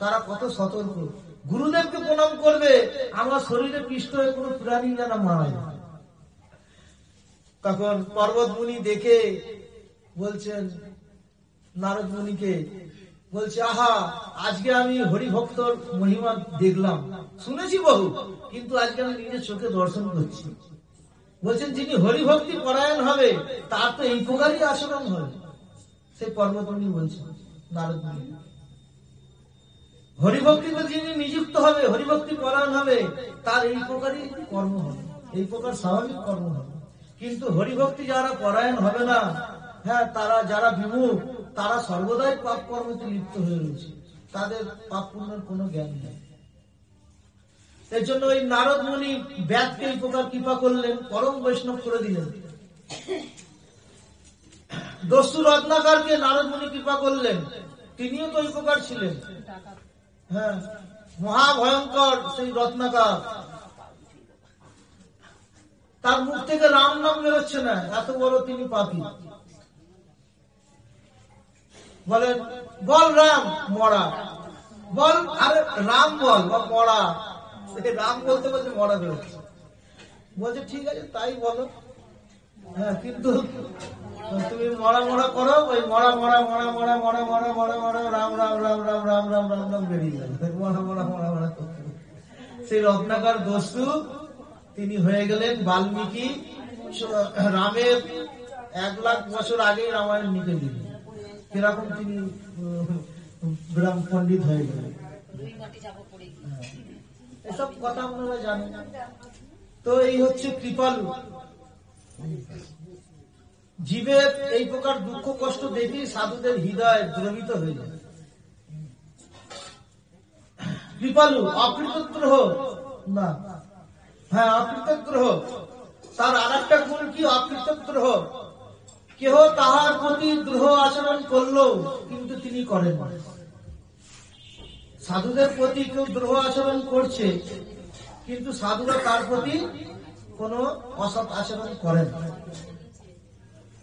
তারা কত সতর্ক। গুরুদেবকে প্রণাম করবে, আমার শরীরে পৃষ্ঠ হয়ে কোনো প্রাণী যেন মারা যায়। তখন পর্বত মুনি দেখে বলছেন নারদ মুনিকে, বলছে, আহা, আজকে আমি হরিভক্তর মহিমা দেখলাম, শুনেছি বহু, কিন্তু আজকে আমি নিজের চোখে দর্শন করছি। বলছেন, যিনি হরিভক্তি পরায়ণ হবে তার তো এই প্রকারই আচরণ হবে। সে পর্বত মুনি বলছেন নারদ মুনি, হরিভক্তিতে যিনি নিযুক্ত হবে, হরিভক্তি পরায়ণ হবে, তার এই প্রকারই কর্ম হবে, এই প্রকার স্বাভাবিক কর্ম হবে। কিন্তু হরিভক্তি যারা পরায়ণ হবে না, হ্যাঁ, তারা যারা বিমুখ, তারা সর্বদাই পাপ কর্মতে লিপ্ত হয়ে রয়েছে, তাদের পাপ পুণ্যের কোনো জ্ঞান নেই। এর জন্য ওই নারদ মুনি ব্যাদকে এই প্রকার কৃপা করলেন, পরম বৈষ্ণব করে দিলেন। দস্যু রত্নাকরকে নারদ মুনি কৃপা করলেন, তিনিও তো এই প্রকার ছিলেন। হ্যাঁ, মহাভয়ঙ্কর সেই রত্নাকর, তার মুখ থেকে রাম নাম বেরোচ্ছে না, এত বড় তিনি পাপী। বলেন, বল রাম, মরা বল, আরে রাম বল বা মরা। রাম বলতে বলছে মরা বেরোচ্ছে। বলছে ঠিক আছে তাই বলো, হ্যাঁ, কিন্তু তুমি মরা মরা করো, ওই মরা মরা মরা মরা মরা মরা মরা মরা রাম রাম রাম রাম রাম রাম রাম রাম বেরিয়ে গেল, মরা মরা মরা মরা করতে। সেই রত্নাকর দস্যু তিনি হয়ে গেলেন বাল্মীকি। রামের 1,00,000 বছর আগে রামায়ণ লিখে দিলেন। কিরকম তিনি ব্রাহ্ম পণ্ডিত হয়ে গেলেন, এসব কথা আপনারা জানেন। তো এই হচ্ছে কৃপালু। জীবের এই প্রকার দুঃখ কষ্ট দেখি সাধুদের হৃদয় দ্রবিত হয়ে যায়। কৃপালু, অকৃতজ্ঞ না, হ্যাঁ, অকৃতজ্ঞ। তার আর একটা গুণ কি? অকৃতজ্ঞ। কেহ তাহার প্রতি দ্রোহ আচরণ করলেও কিন্তু তিনি করেন না। সাধুদের প্রতি কেউ দ্রোহ আচরণ করছে, কিন্তু সাধুরা তার প্রতি কোন অসৎ আচরণ করেন না।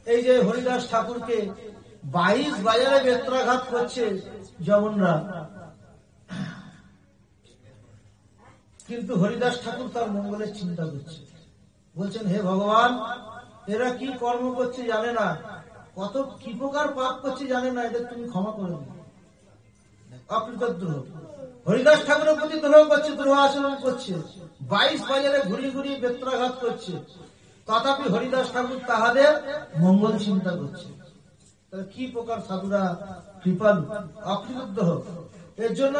এই যে হরিদাস ঠাকুরকে 22 বাজারে বেত্রাঘাত করছে জবনরা, কিন্তু হরিদাস ঠাকুর তার মঙ্গলের চিন্তা করছে। বলছেন, হে ভগবান, এরা কি কর্ম করছে জানে না, কত কি প্রকার পাপ করছে জানে না, এদের তুমি ক্ষমা করে দিও। অকৃতদ্রোহ, হরিদাস ঠাকুরের প্রতি দ্রোহ করছে, দ্রোহ আচরণ করছে, 22 বাজারে ঘুরিয়ে ঘুরিয়ে বেত্রাঘাত করছে, তথাপি হরিদাস ঠাকুর তাহাদের মঙ্গল চিন্তা করছে। তাহলে কি প্রকার সাধুরা কৃপালু, অকৃতদ্রোহ। এর জন্য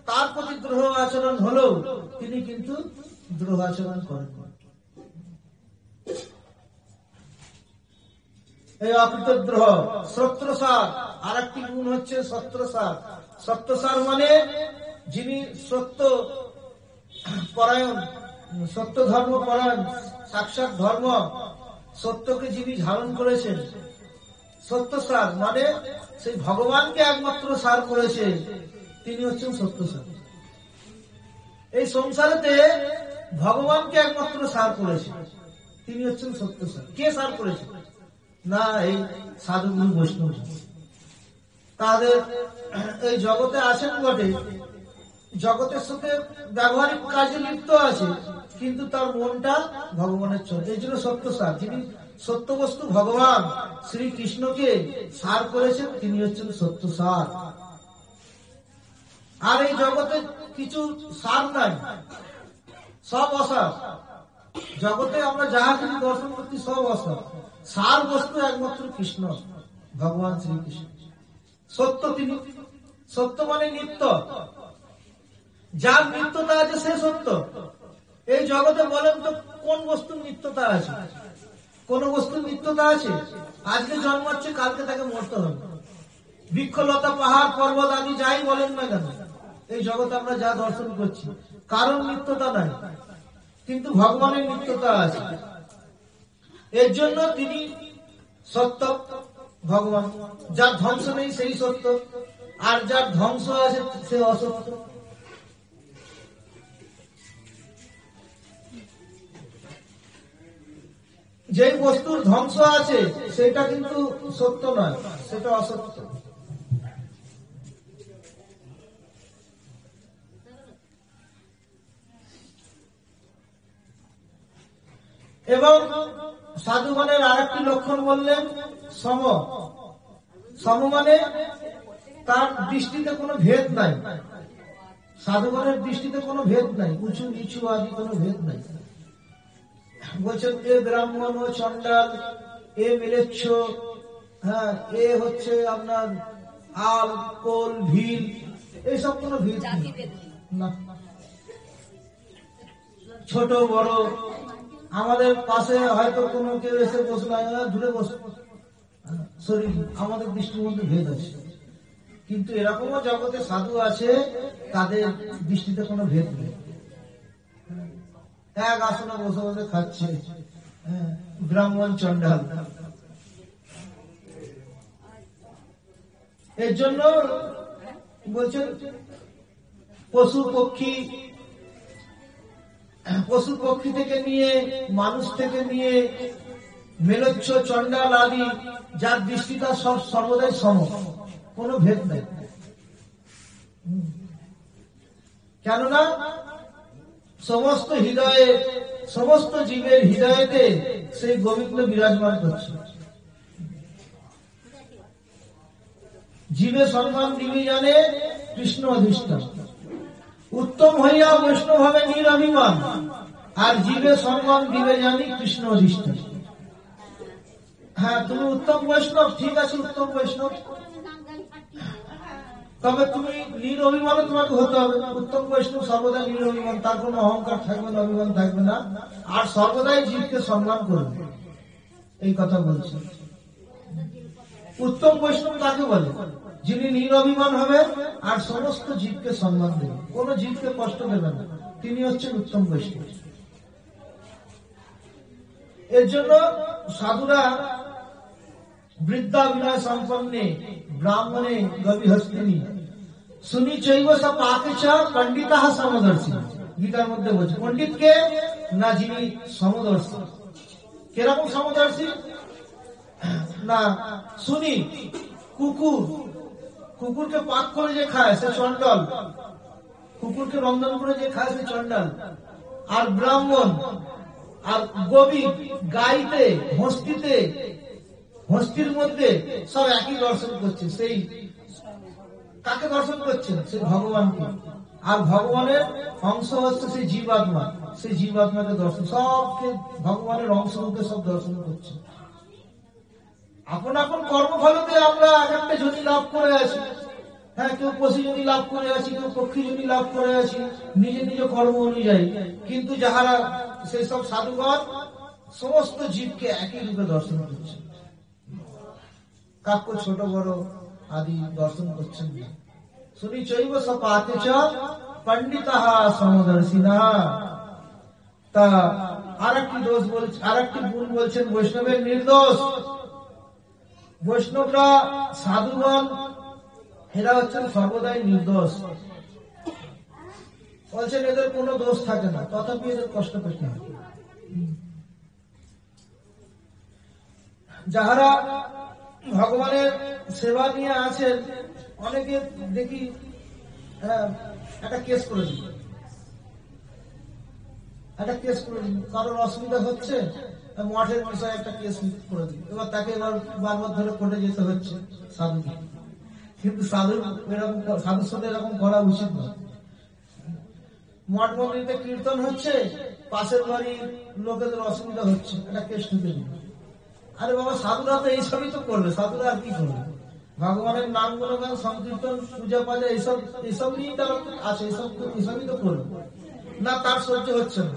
তার প্রতি দ্রোহ আচরণ হলেও তিনি কিন্তু দ্রোহ আচরণ করেন। এই অকৃতদ্রোহ। সত্যসার, আর একটি গুণ হচ্ছে সত্যসার। সত্যসার মানে যিনি সত্য পরায়ণ, সত্য ধর্ম পরায়ণ, সাক্ষাৎ ধর্ম সত্যকে যিনি ধারণ করেছেন। সত্যসার মানে সেই ভগবানকে একমাত্র সার করেছে, তিনি হচ্ছেন সত্যসার। এই সংসারেতে ভগবানকে একমাত্র সার করেছে, তিনি হচ্ছেন সত্যসার। কে সার করেছে? না এই সাধুগুরু বৈষ্ণব। তাদের এই জগতে আছেন বটে, জগতের সাথে ব্যবহারিক কাজে লিপ্ত আছে, কিন্তু তার মনটা ভগবানের চলে। এই জন্য সত্যসার, যিনি সত্য বস্তু ভগবান শ্রীকৃষ্ণকে সার করেছেন, তিনি হচ্ছেন সত্যসার। আর এই জগতে কিছু সার নাই, সব অসার। জগতে আমরা যাহা কিছু দর্শন করছি সব অসার। সার বস্তু একমাত্র কৃষ্ণ, ভগবান শ্রীকৃষ্ণ। সত্য তিনি, সত্য মানে নিত্য, যার নিত্যতা আছে সে সত্য। এই জগতে বলেন তো কোন বস্তুর নিত্যতা আছে? কোন বস্তুর নিত্যতা আছে? আজকে জন্মাচ্ছে, কালকে তাকে মরতে হবে। বৃক্ষলতা, পাহাড় পর্বত আদি যাই বলেন না কেন, এই জগতে আমরা যা দর্শন করছি কারণ নিত্যতা নাই, কিন্তু ভগবানের নিত্যতা আছে। এর জন্য তিনি সত্য ভগবান। যার ধ্বংস নেই সেই সত্য, আর যার ধ্বংস আছে সে অসত্য। যে বস্তুর ধ্বংস আছে সেটা কিন্তু সত্য নয়, সেটা অসত্য। এবং সাধুগণের আরেকটি লক্ষণ বললেন সম। সম মানে তার দৃষ্টিতে কোনো ভেদ নাই। সাধুগণের দৃষ্টিতে কোনো ভেদ নাই, উঁচু নিচু আদি কোনো ভেদ নাই। বলছেন এ ব্রাহ্মণ, ও চন্ডাল, এ মিলেচ্ছ, হ্যাঁ, এ হচ্ছে আপনার আল, কোল, ভিল, এইসব কোনো ভেদ না। ছোট বড়, আমাদের পাশে হয়তো কোনো কেউ এসে বসলো, দূরে বসে শরীর, আমাদের দৃষ্টির মধ্যে ভেদ আছে। কিন্তু এরকমও জগতে সাধু আছে, তাদের দৃষ্টিতে কোনো ভেদ নেই। এক আসনে বসে বসে খাচ্ছে, ব্রাহ্মণ চন্ডাল। এর জন্য বলছেন পশু পক্ষী, পশু পক্ষী থেকে নিয়ে, মানুষ থেকে নিয়ে, মেলচ্ছ, চন্ডাল আদি যার দৃষ্টিটা সব সর্বদাই সম, কোনো ভেদ নেই। কেননা সমস্ত হৃদয়ে, সমস্ত জীবের হৃদয়েতে সেই গোবিন্দ বিরাজমান করছে। জীবে সম্মান দিবি জানে কৃষ্ণ অধিষ্ঠান, উত্তম হইয়া বৈষ্ণব হবে নিরভিমান, আর জীবে সম্মান দিবে জানি কৃষ্ণ অধিষ্ঠান। হ্যাঁ, তুমি উত্তম বৈষ্ণব, ঠিক আছে, উত্তম বৈষ্ণব, তবে তুমি নিরভিমান তোমাকে হতে হবে। উত্তম বৈষ্ণব সর্বদা নিরভিমান, তার কোনো অহংকার থাকবে না, অভিমান থাকবে না, আর সর্বদাই জীবকে সম্মান করবে। এই কথা বলছে। উত্তম বৈষ্ণব তাকে বলে যিনি নিরভিমান হবে আর সমস্ত জীবকে সম্মান দেবে, কোন জীবকে কষ্ট দেবে না, তিনি হচ্ছেন উত্তম বৈষ্ণব। এর জন্য সাধুরা বৃদ্ধা বিনয় সম্পন্নে ব্রাহ্মণে গভীহস্তিনী শুনি চৈব সব পাকেছ পণ্ডিতা সমদর্শী। গীতার মধ্যে বলছে পণ্ডিতকে না, যিনি সমদর্শী। কিরকম সমদর্শী? না শুনি, কুকুর, কুকুরকে পাক করে যে খায় সে চণ্ডাল, কুকুরকে রন্ধন করে যে খায় সে চণ্ডাল। আর ব্রাহ্মণ আর গভীর, গাইতে, হস্তিতে হস্তির মধ্যে সব একই দর্শন করছে। সেই কাকে দর্শন করছেন? সেই ভগবানকে। আর ভগবানের অংশ হচ্ছে সেই জীবাত্মা, সেই জীবাত্মাকে দর্শন, সবকে ভগবানের অংশ রূপে সব দর্শন করছে। আপন আপন কর্মফলতে আমরা এক একটা যোনি লাভ করে আছি। হ্যাঁ, কেউ পশু যোনি লাভ করে আছি, কেউ পক্ষী যোনি লাভ করে আছি নিজ নিজ কর্ম অনুযায়ী। কিন্তু যাহারা সেই সব সাধুগণ সমস্ত জীবকে একই রূপে দর্শন করছে, কাক্য ছোট বড় আদি দর্শন করছেন না। শুনি চৈব সপাতে চ পণ্ডিতাহা সমদর্শিনা। তা আর একটি দোষ বলছে, আর একটি গুণ বলছেন বৈষ্ণবের নির্দোষ। বৈষ্ণবরা সাধুগণ এরা হচ্ছেন সর্বদাই নির্দোষ। বলছেন এদের কোনো দোষ থাকে না, তথাপি এদের কষ্ট পেতে হয়। যাহারা ভগবানের সেবা নিয়ে আছেন, অনেকে দেখি একটা কেস করে দিল, কারোর অসুবিধা হচ্ছে, মঠের বিষয়ে একটা কেস করে দিল। এবার তাকে এবার বারবার ধরে কোর্টে যেতে হচ্ছে সাধুকে। কিন্তু সাধুর সাথে এরকম করা উচিত নয়। মঠ মন্দিরে কীর্তন হচ্ছে, পাশের বাড়ির লোকেদের অসুবিধা হচ্ছে, একটা কেস ঢুকে দিল। আরে বাবা, সাধুরা তো এইসবই তো করবে, সাধুরা আর কি করবে? ভগবানের নাম গুণগান সংকীর্তন পূজা পাজা এইসব নিয়েই তারা আছে, এইসবই তো করবে না। তার সহ্য হচ্ছে না,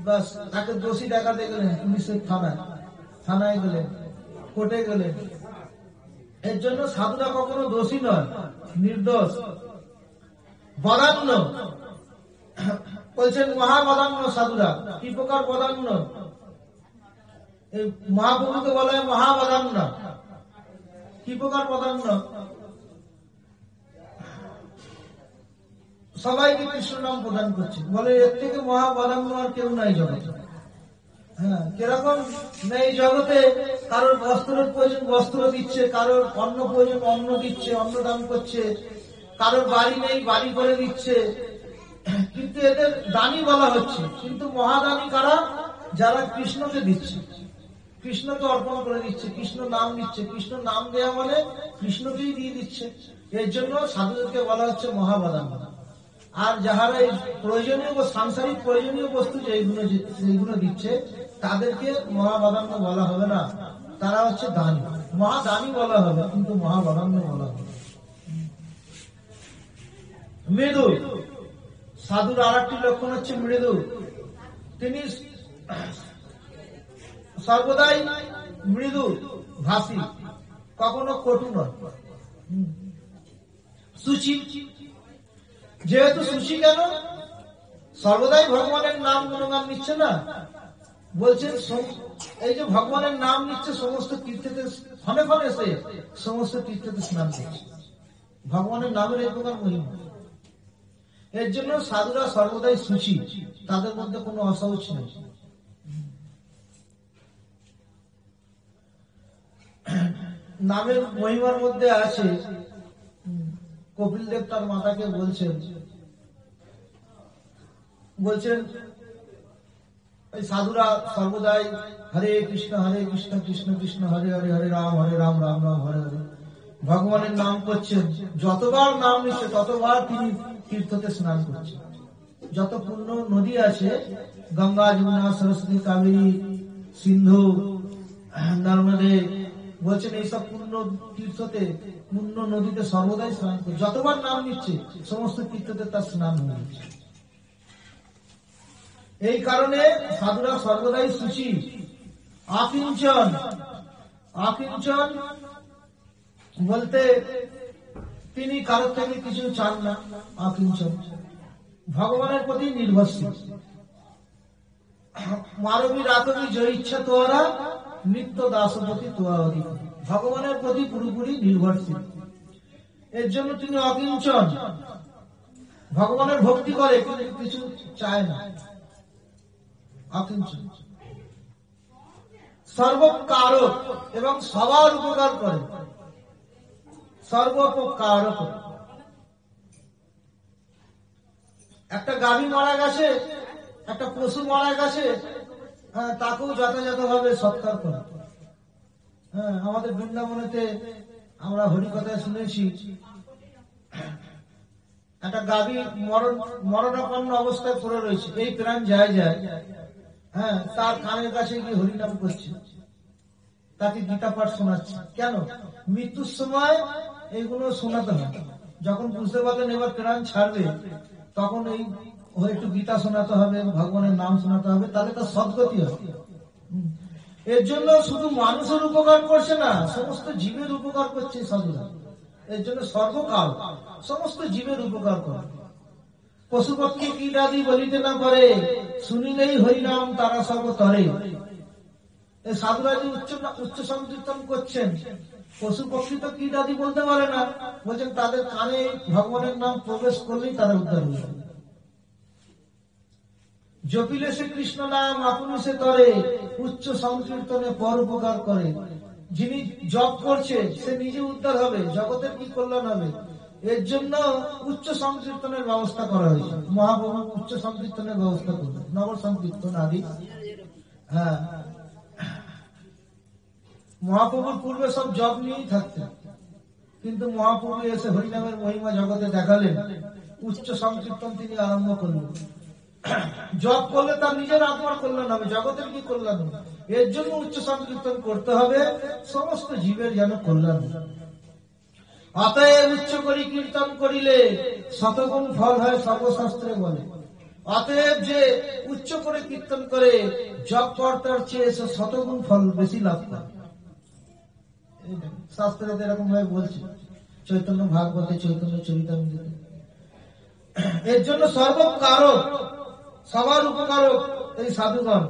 বাস তাকে দোষী দেখাতে গেলেন পুলিশের থানায় গেলেন, কোর্টে গেলেন। এর জন্য সাধুরা কখনো দোষী নয়, নির্দোষ। বদান্য বলছেন, মহাবদান্য সাধুরা। কি প্রকার বদান্য? এই মহাপ্রভুকে বলা হয় মহাবদান্য। কি প্রকার বদান্য? সবাইকে কৃষ্ণ নাম প্রদান করছে, বলে এর থেকে মহাবদান্য আর কেউ নাই জগতে। হ্যাঁ, কিরকম নেই জগতে? কারোর বস্ত্রের প্রয়োজন বস্ত্র দিচ্ছে, কারোর অন্ন প্রয়োজন অন্ন দিচ্ছে, অন্ন দান করছে, কারোর বাড়ি নেই বাড়ি করে দিচ্ছে। কিন্তু এদের দানি বলা হচ্ছে, কিন্তু মহাদানী কারা? যারা কৃষ্ণকে দিচ্ছে, কৃষ্ণকে অর্পণ করে দিচ্ছে, কৃষ্ণ নাম দিচ্ছে। কৃষ্ণ নাম দেয়া মানে কৃষ্ণকেই দিয়ে দিচ্ছে। এর জন্য সাধুদেরকে বলা হচ্ছে মহাবদান্য। আর যাহারা এই প্রয়োজনীয় সাংসারিক প্রয়োজনীয় বস্তু যেগুলো দিচ্ছে, তাদেরকে মহাবদান্য বলা হবে না, তারা হচ্ছে দানী। মহাদানী বলা হবে, কিন্তু মহাবদান্য বলা হবে। মৃদু সাধুর আর একটি লক্ষণ হচ্ছে মৃদু। তিনি সর্বদাই মৃদু ভাষী, কখনো কটু নয়। সুচি, যেহেতু সুচি, কেন? সর্বদাই ভগবানের নাম গুণগান নিচ্ছে না। বলছেন এই যে ভগবানের নাম নিচ্ছে, সমস্ত তীর্থেতে ফনে ফনে সে সমস্ত তীর্থেতে স্নান করছে। ভগবানের নামের এই প্রকার মহিমা। এর জন্য সাধুরা সর্বদাই সুচি, তাদের মধ্যে কোনো অশৌচ নেই। নামের মহিমার মধ্যে আছে, কপিল দেব তার মাতাকে বলছেন এই সাধুরা সর্বদাই হরে কৃষ্ণ কৃষ্ণ কৃষ্ণ হরে হরে, হরে রাম রাম রাম হরে হরে ভগবানের নাম করছেন। যতবার নাম নিচ্ছে ততবার তিনি তীর্থতে স্নান করছেন। যত পূর্ণ নদী আছে, গঙ্গা, যমুনা, সরস্বতী, কাবেরী, সিন্ধু, নর্মদে, বলছেন এইসব পূর্ণ তীর্থতে, পূর্ণ নদীতে সর্বদাই স্নান করে। যতবার নাম নিচ্ছে সমস্ত তীর্থতে তার স্নান হচ্ছে। এই কারণে সাধুরা সর্বদাই সুচি। আকিঞ্চন, আকিঞ্চন বলতে তিনি কারোর থেকে কিছু চান না। আকিঞ্চন ভগবানের প্রতি নির্ভরশীল। মারবী রাতবী জয় ইচ্ছা তোয়ারা, নিত্য দাসপতি তোয়া অধিক। ভগবানের প্রতি পুরোপুরি নির্ভরশীল। এর জন্য তিনি অকিঞ্চন, ভগবানের ভক্তি করে, কিন্তু কিছু চায় না। অকিঞ্চন, সর্বকারক এবং সবার উপকার করে। সর্বোপকারক। একটা গাভী মারা গেছে, একটা পশু মারা গেছে, তাকেও যথাযথ ভাবে সৎকার করে। হ্যাঁ, আমাদের বৃন্দাবনেতে আমরা হরিকথায় শুনেছি একটা গাভী মরণাপন্ন অবস্থায় পড়ে রয়েছে, এই প্রাণ যায় যায়, হ্যাঁ, তার কানের কাছে গিয়ে হরিনাম করছে, তাকে গীতা পাঠ শোনাচ্ছে। কেন? মৃত্যুর সময় এইগুলো শোনাতে হয়। যখন বুঝতে পারলেন এবার প্রাণ ছাড়বে, তখন এই একটু গীতা শোনাতে হবে, ভগবানের নাম শোনাতে হবে, তাহলে তার সদ্গতি হবে। এর জন্য শুধু মানুষের উপকার করছে না, সমস্ত জীবের উপকার করছে সাধুরা। এর জন্য সর্বকাল সমস্ত জীবের উপকার করে। পশু পক্ষী কীটাদি বলিতে না পারে, শুনিলেই হরিনাম তারা সর্বতরে। এই সাধুরা যে উচ্চ সংকীর্তন করছেন, পশু পক্ষী তো কীটাদি বলতে পারে না, বলছেন তাদের কানে ভগবানের নাম প্রবেশ করলেই তারা উদ্ধার হয়ে যাবে। জপিলে সে কৃষ্ণ নাম আপনি সে তরে, উচ্চ সংকীর্তনে পর উপকার করে। যিনি জপ করছে সে নিজে উদ্ধার হবে, জগতের কি কল্যাণ হবে। এর জন্য উচ্চ সংকীর্তনের ব্যবস্থা করা হয়েছে। মহাপ্রভু উচ্চ সংকীর্তনের ব্যবস্থা করবেন, নগর সংকীর্তন আদি। হ্যাঁ, মহাপ্রভুর পূর্বে সব জপ নিয়েই থাকতেন, কিন্তু মহাপ্রভু এসে হরিনামের মহিমা জগতে দেখালেন, উচ্চ সংকীর্তন তিনি আরম্ভ করলেন। জপ করলে তার নিজের আত্মার কল্যাণ হবে, জগতের কি কল্যাণ হবে। এর জন্য উচ্চ সংকীর্তন করতে হবে, সমস্ত জীবের যেন কল্যাণ হবে। অতএব উচ্চ করি কীর্তন করিলে শতগুণ ফল হয়, সর্বশাস্ত্রে বলে। অতএব যে উচ্চ করে কীর্তন করে জপ কর্তার চেয়ে সে শতগুণ ফল বেশি লাভ করে। শাস্ত্রে এরকম ভাবে বলছে, চৈতন্য ভাগবতে, চৈতন্য চরিতামৃতে। এর জন্য সর্বকারক, সবার উপকারক এই সাধুগণ।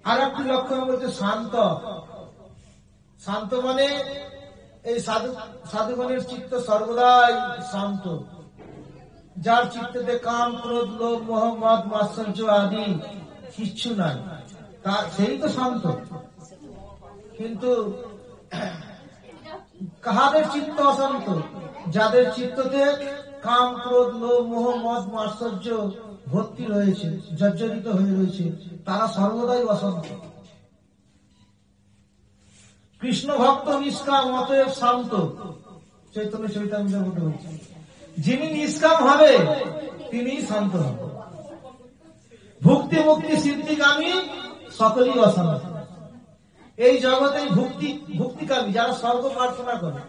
আর একটি লক্ষণ বলছে শান্ত। শান্ত মানে এই সাধুগণের চিত্ত সর্বদাই শান্ত, যার চিত্ততে কাম, ক্রোধ, লোভ, মোহ, মদ, মাৎসর্য আদি কিচ্ছু নাই, সেই তো শান্ত। কিন্তু কাহাদের চিত্ত অশান্ত? যাদের চিত্ততে কাম, ক্রোধ, লোভ, মোহ, মদ, মাৎসর্য ভর্তি রয়েছে, জর্জরিত হয়ে রয়েছে, তারা সর্বদাই অশান্ত। কৃষ্ণ ভক্ত নিষ্কাম, অতএব শান্ত। চৈতন্য চরিতামৃতের মধ্যে বলছে, যিনি নিষ্কাম হবে তিনি শান্ত হবে। ভক্তি মুক্তি সিদ্ধিকামী সকলেই অশান্ত। এই জগতে ভক্তিকামী যারা স্বর্গ প্রার্থনা করে,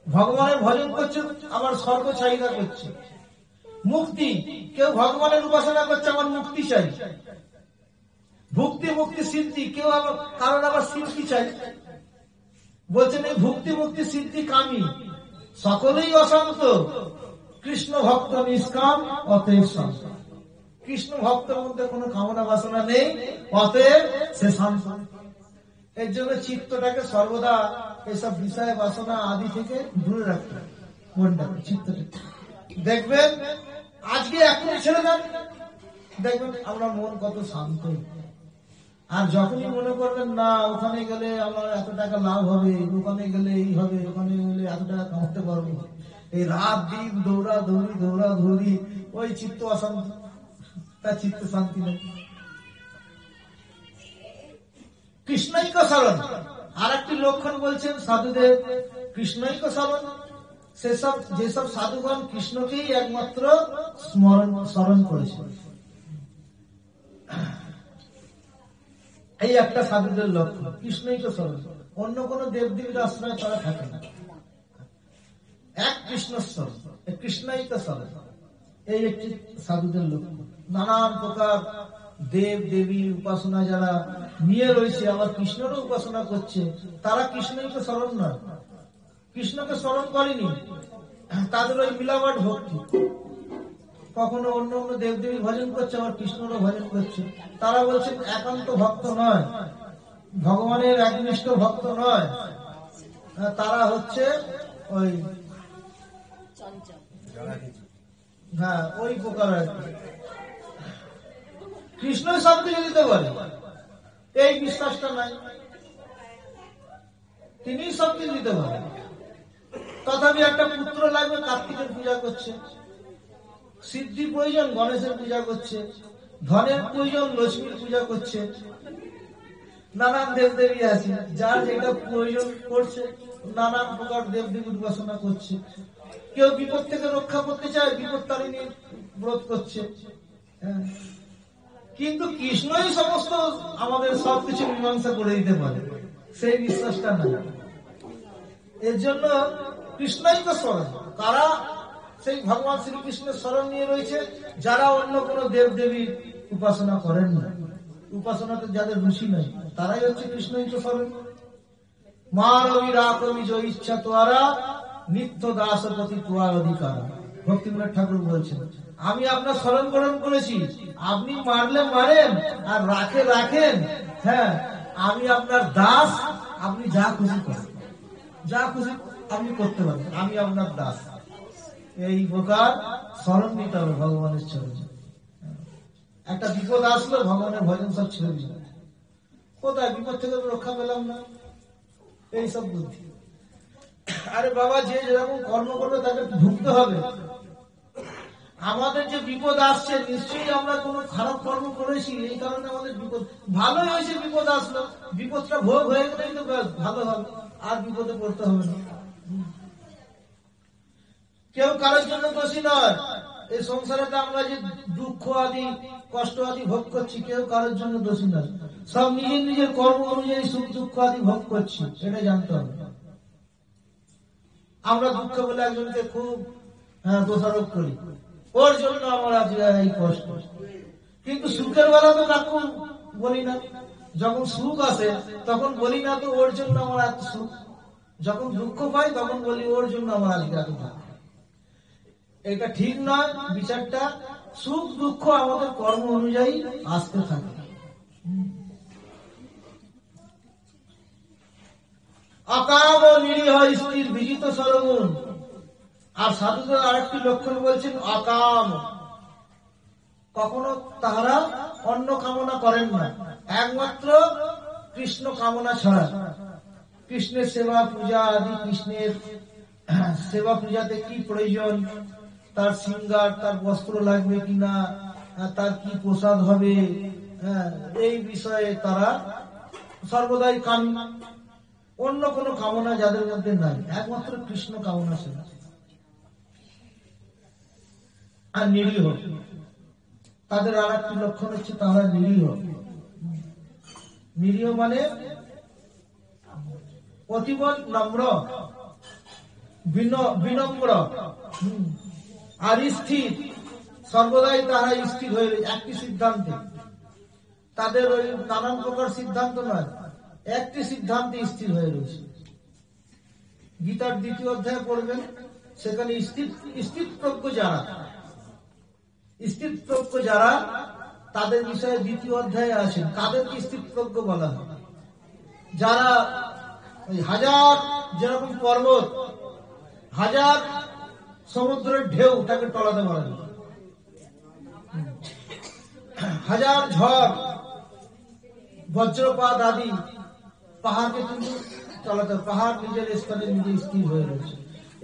ভগবানের ভজন করছে, আবার স্বর্গ চাহিদা করছে। মুক্তি, কেউ ভগবানের উপাসনা করছে, আমার মুক্তি চাই। ভক্তি মুক্তি সিদ্ধি, কেউ আবার কারণ আবার সিদ্ধি চাই। বলছেন এই ভক্তি মুক্তি সিদ্ধি কামী সকলেই অশান্ত। কৃষ্ণ ভক্ত নিষ্কাম, অতএব শান্ত। কৃষ্ণ ভক্তের মধ্যে কোনো কামনা বাসনা নেই, অতএব সে শান্ত। এর জন্য চিত্তটাকে সর্বদা এসব বিষয় বাসনা আদি থেকে দূরে রাখতে হবে, মনটাকে, চিত্তটাকে। দেখবেন আজকে এখন ছেড়ে দেন, দেখবেন আমরা মন কত শান্ত। আর যখনই মনে করবেন না ওখানে গেলে আমার এত টাকা লাভ হবে, ওখানে গেলে এই হবে, ওখানে গেলে এত টাকা কামাতে পারবো, এই রাত দিন দৌড়াদৌড়ি, ওই চিত্ত অশান্ত, তার চিত্ত শান্তি নেই। কৃষ্ণৈক স্মরণ আর একটি লক্ষণ বলছেন সাধুদের, কৃষ্ণৈক স্মরণ। যেসব সাধুগণ কৃষ্ণকেই একমাত্র স্মরণ করেছে, এই একটা সাধুদের লক্ষণ, কৃষ্ণৈক স্মরণ। অন্য কোন দেবদেবীর আশ্রয় তারা থাকে না, এক কৃষ্ণ স্মরণ, কৃষ্ণৈক স্মরণ, এই একটি সাধুদের লক্ষণ। নানান প্রকার দেব দেবী উপাসনা যারা নিয়ে রয়েছে, আবার কৃষ্ণেরও উপাসনা করছে, তারা কৃষ্ণকে স্মরণ নয়, কৃষ্ণকে স্মরণ করেনি, তাদের ওই মিলাবট ভক্তি। কখনো অন্য অন্য দেবদেবী ভজন করছে, আবার কৃষ্ণেরও ভজন করছে। তারা বলছেন একান্ত ভক্ত নয়, ভগবানের একনিষ্ঠ ভক্ত নয়, তারা হচ্ছে ওই ওই প্রকার আর কি। কৃষ্ণ সবকিছু দিতে পারে এই বিশ্বাসটা নাই, তিনি সবকিছু দিতে পারেন। তথাপি একটা পুত্র লাগবে, কার্তিকের পূজা করছে। সিদ্ধি প্রয়োজন, গণেশের পূজা করছে। ধনের প্রয়োজন, লক্ষ্মীর পূজা করছে। নানান দেব দেবী আছে, যার যেটা প্রয়োজন পড়ছে নানান প্রকার দেব দেবীর উপাসনা করছে। কেউ বিপদ থেকে রক্ষা করতে চায়, বিপদ তারিণী ব্রত করছে। কিন্তু কৃষ্ণই সমস্ত আমাদের সবকিছু মীমাংসা করে দিতে পারে, সেই বিশ্বাসটা নাই। এর জন্য কৃষ্ণই তো স্মরণ। কারা সেই ভগবান শ্রীকৃষ্ণের স্মরণ নিয়ে রয়েছে? যারা অন্য কোন দেব দেবীর উপাসনা করেন না, উপাসনাতে যাদের রুচি নাই, তারাই হচ্ছে কৃষ্ণই তো স্মরণ। মা রবি রাকবি জ ইচ্ছা তোয়ারা নিত্য দাসপতি তোয়ার অধিকার। ভক্তিবিনোদ ঠাকুর বলছেন, আমি আপনার স্মরণ গ্রহণ করেছি, আপনি মারলে মারেন আর রাখেন। হ্যাঁ, আমি আপনার দাস, আপনি যা খুশি করেন, যা খুশি আপনি করতে পারেন, আমি আপনার দাস। এই প্রকার স্মরণ নিতে হবে ভগবানের চরণে। একটা বিপদ আসলো, ভগবানের ভজন সব ছেড়ে দিল, কোথায় বিপদ থেকে রক্ষা পেলাম না, এইসব বুদ্ধি। আরে বাবা, যে যেরকম কর্ম করবে তাকে ভুগতে হবে। আমাদের যে বিপদ আসছে, নিশ্চয়ই আমরা কোনো খারাপ কর্ম করেছি, এই কারণে আমাদের বিপদ। ভালোই হয়েছে বিপদ আসলো, বিপদটা ভোগ হয়ে গেলেই তো ভালো হবে, আর বিপদে পড়তে হবে না। কেউ কারোর জন্য দোষী নয়। এই সংসারেতে আমরা যে দুঃখ আদি কষ্ট আদি ভোগ করছি, কেউ কারোর জন্য দোষী নয়। সব নিজের নিজের কর্ম অনুযায়ী সুখ দুঃখ আদি ভোগ করছি, এটা জানতে হবে। আমরা দুঃখ বলে একজনকে খুব দোষারোপ করি, ওর জন্য আমার আজ এই কষ্ট। কিন্তু সুখের বেলা তো কাকু বলি না। যখন সুখ আসে তখন বলি না তো ওর জন্য আমার এত সুখ, যখন দুঃখ পাই তখন বলি ওর জন্য আমার আজকে এত দুঃখ। এটা ঠিক নয় বিচারটা। সুখ দুঃখ আমাদের কর্ম অনুযায়ী আসতে থাকে। অকাম ও নিরীহ স্থির বিজিত সরগুণ। আর সাধুদের আরেকটি লক্ষণ বলছেন অকাম। কখনো তাহারা অন্য কামনা করেন না, একমাত্র কৃষ্ণ কামনা ছাড়া। কৃষ্ণের সেবা পূজা আদি, কৃষ্ণের সেবা পূজাতে কি প্রয়োজন, তার শৃঙ্গার, তার বস্ত্র লাগবে কিনা, তার কি প্রসাদ হবে, এই বিষয়ে তারা সর্বদাই কামনা। অন্য কোনো কামনা যাদের মধ্যে নাই, একমাত্র কৃষ্ণ কামনা সেবা। আর নিরীহ, তাদের আর একটি লক্ষণ হচ্ছে তারা নিরীহ। নিরীহ মানে অতীব নম্র, বিনম্র আর স্থির। সর্বদাই তারা স্থির হয়ে একটি সিদ্ধান্তে, তাদের ওই নানান প্রকার সিদ্ধান্ত নয়, একটি সিদ্ধান্তে স্থির হয়ে রয়েছে। গীতার 2য় অধ্যায় পড়বেন, সেখানে স্থিতপ্রজ্ঞ যারা তাদের বিষয়ে 2য় অধ্যায়ে আছেন। তাদেরকে স্থিতপ্রজ্ঞ বলা হয়। যারা ওই হাজার, যেরকম পর্বত, হাজার সমুদ্রের ঢেউ তাকে টলাতে পারে না, হাজার ঝড় বজ্রপাত আদি পাহাড়কে কিন্তু টলাতে, পাহাড় নিজের স্থানে নিজে স্থির হয়ে রয়েছে।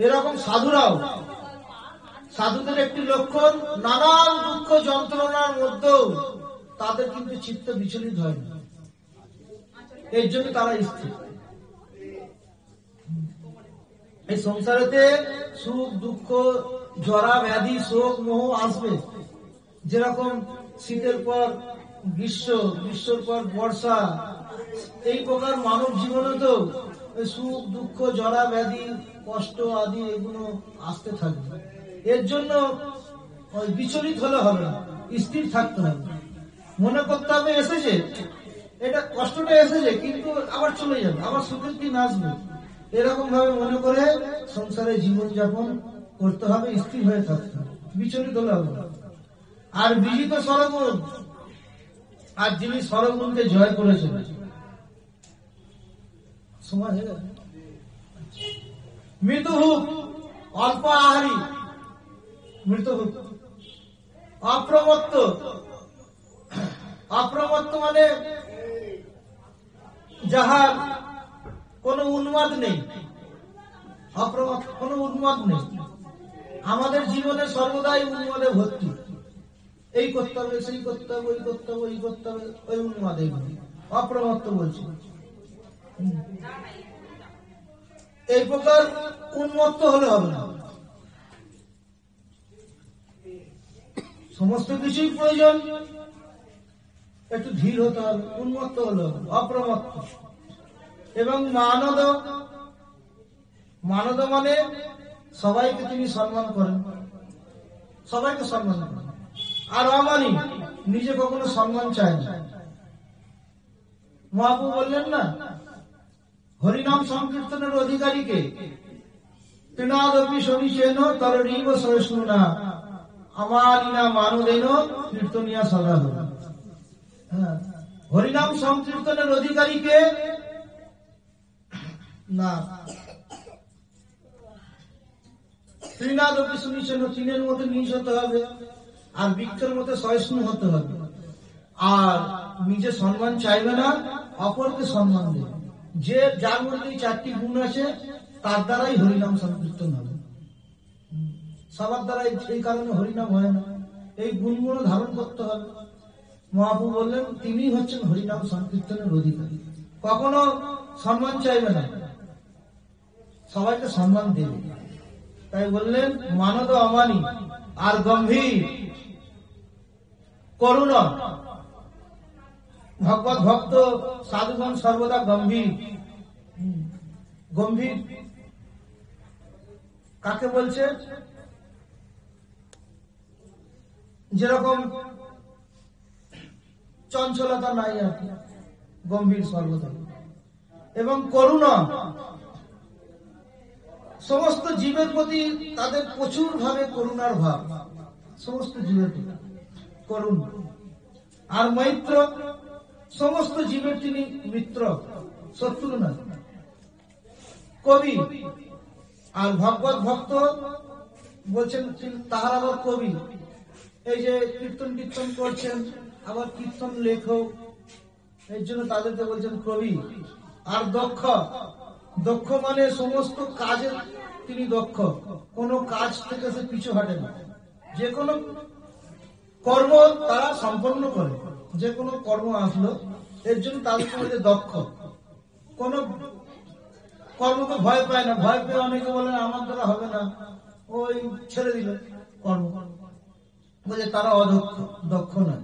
এরকম সাধুরাও, সাধুদের একটি লক্ষণ, নানান দুঃখ যন্ত্রণার মধ্যেও তাদের কিন্তু চিত্ত বিচলিত হয় না, এই জন্য তারা স্থির। এই সংসারেতে সুখ দুঃখ জরা ব্যাধি শোক মোহ আসবে। যেরকম শীতের পর গ্রীষ্ম, গ্রীষ্মের পর বর্ষা, এই প্রকার মানব জীবনে তো সুখ দুঃখ জরা ব্যাধি কষ্ট আদি এগুলো আসতে থাকবে। এর জন্য বিচলিত হলে হবে না, স্থির থাকতে হবে। মনে করতে হবে এসেছে, এটা কষ্টটা এসেছে, কিন্তু আবার চলে যাবে, আবার সুখের দিন আসবে। এরকম ভাবে মনে করে সংসারে জীবন যাপন করতে হবে, স্থির হয়ে থাকতে হবে, বিচলিত হলে হবে না। আর বিজিত সরগুণ, আর যিনি সরগুণকে জয় করেছেন, সময় হয়ে গেছে। মৃতহুক, অল্প আহারী, মৃতহুক। অপ্রমত্ত, অপ্রমত্ত মানে যাহার কোন উন্মাদ নেই, অপ্রমত্ত কোন উন্মাদ নেই। আমাদের জীবনে সর্বদাই উন্মাদে ভর্তি, এই করতে হবে, সেই করতে হবে, ওই করতে হবে, ওই করতে হবে, ওই উন্মাদে। অপ্রমত্ত বলছে। এই প্রকার উন্মত্ত হলে হবে না, সমস্ত কিছুই প্রয়োজন, একটু ধীর হতে হবে, উন্মত্ত হলে হবে, অপ্রমত্ত। এবং মানদ, মানদ মানে সবাইকে তিনি সম্মান করেন, সবাইকে সম্মান করেন। আর অমানি, নিজে কখনো সম্মান চায় না। মহাপ্রভু বললেন না, হরিনাম সংকীর্তনের অধিকারীকে তৃণাদপি শনিচেন তরণীব সহিষ্ণু না আমালিনা মানদেন কীর্তনিয়া সদা হল। হরিনাম সংকীর্তনের অধিকারীকে না তৃণাদপি শনিচেন, তৃণের মতো নিজ হতে হবে, আর বৃক্ষের মতো সহিষ্ণু হতে হবে, আর নিজে সম্মান চাইবে না, অপরকে সম্মান দেবে। যে যার মধ্যে এই চারটি গুণ আছে তার দ্বারাই হরিনাম সংকীর্তন হবে। সবার দ্বারা এই কারণে হরিনাম হয় না, এই গুণগুলো ধারণ করতে হবে। মহাপ্রভু বললেন তিনি হচ্ছেন হরিনাম সংকীর্তনের অধিকারী, কখনো সম্মান চাইবে না, সবাইকে সম্মান দেবে। তাই বললেন মানদ অমানি আর গম্ভীর করুণ। ভগবত ভক্ত সাধুগণ সর্বদা গম্ভীর। গম্ভীর কাকে বলছে? যেরকম চঞ্চলতা নাই আর কি, গম্ভীর সর্বদা। এবং করুণা, সমস্ত জীবের প্রতি তাদের প্রচুর ভাবে করুণার ভাব, সমস্ত জীবের প্রতি করুণ। আর মৈত্র, সমস্ত জীবের তিনি মিত্র, শত্রু না। কবি, আর ভগবত ভক্ত বলছেন তাহার আবার কবি। এই যে কীর্তন কীর্তন করছেন, আবার কীর্তন লেখক, এর জন্য তাদেরকে বলছেন কবি। আর দক্ষ, দক্ষ মানে সমস্ত কাজে তিনি দক্ষ, কোন কাজ থেকে সে পিছু হাঁটে না, যে কোনো কর্ম তারা সম্পন্ন করে। যে কোনো কর্ম আসলো এর জন্য তাদেরকে বলছে দক্ষ, কোন কর্মকে ভয় পায় না। ভয় পেয়ে অনেকে বলেন আমার দ্বারা হবে না, ওই ছেড়ে দিল কর্ম, বলে তারা অদক্ষ, দক্ষ নয়।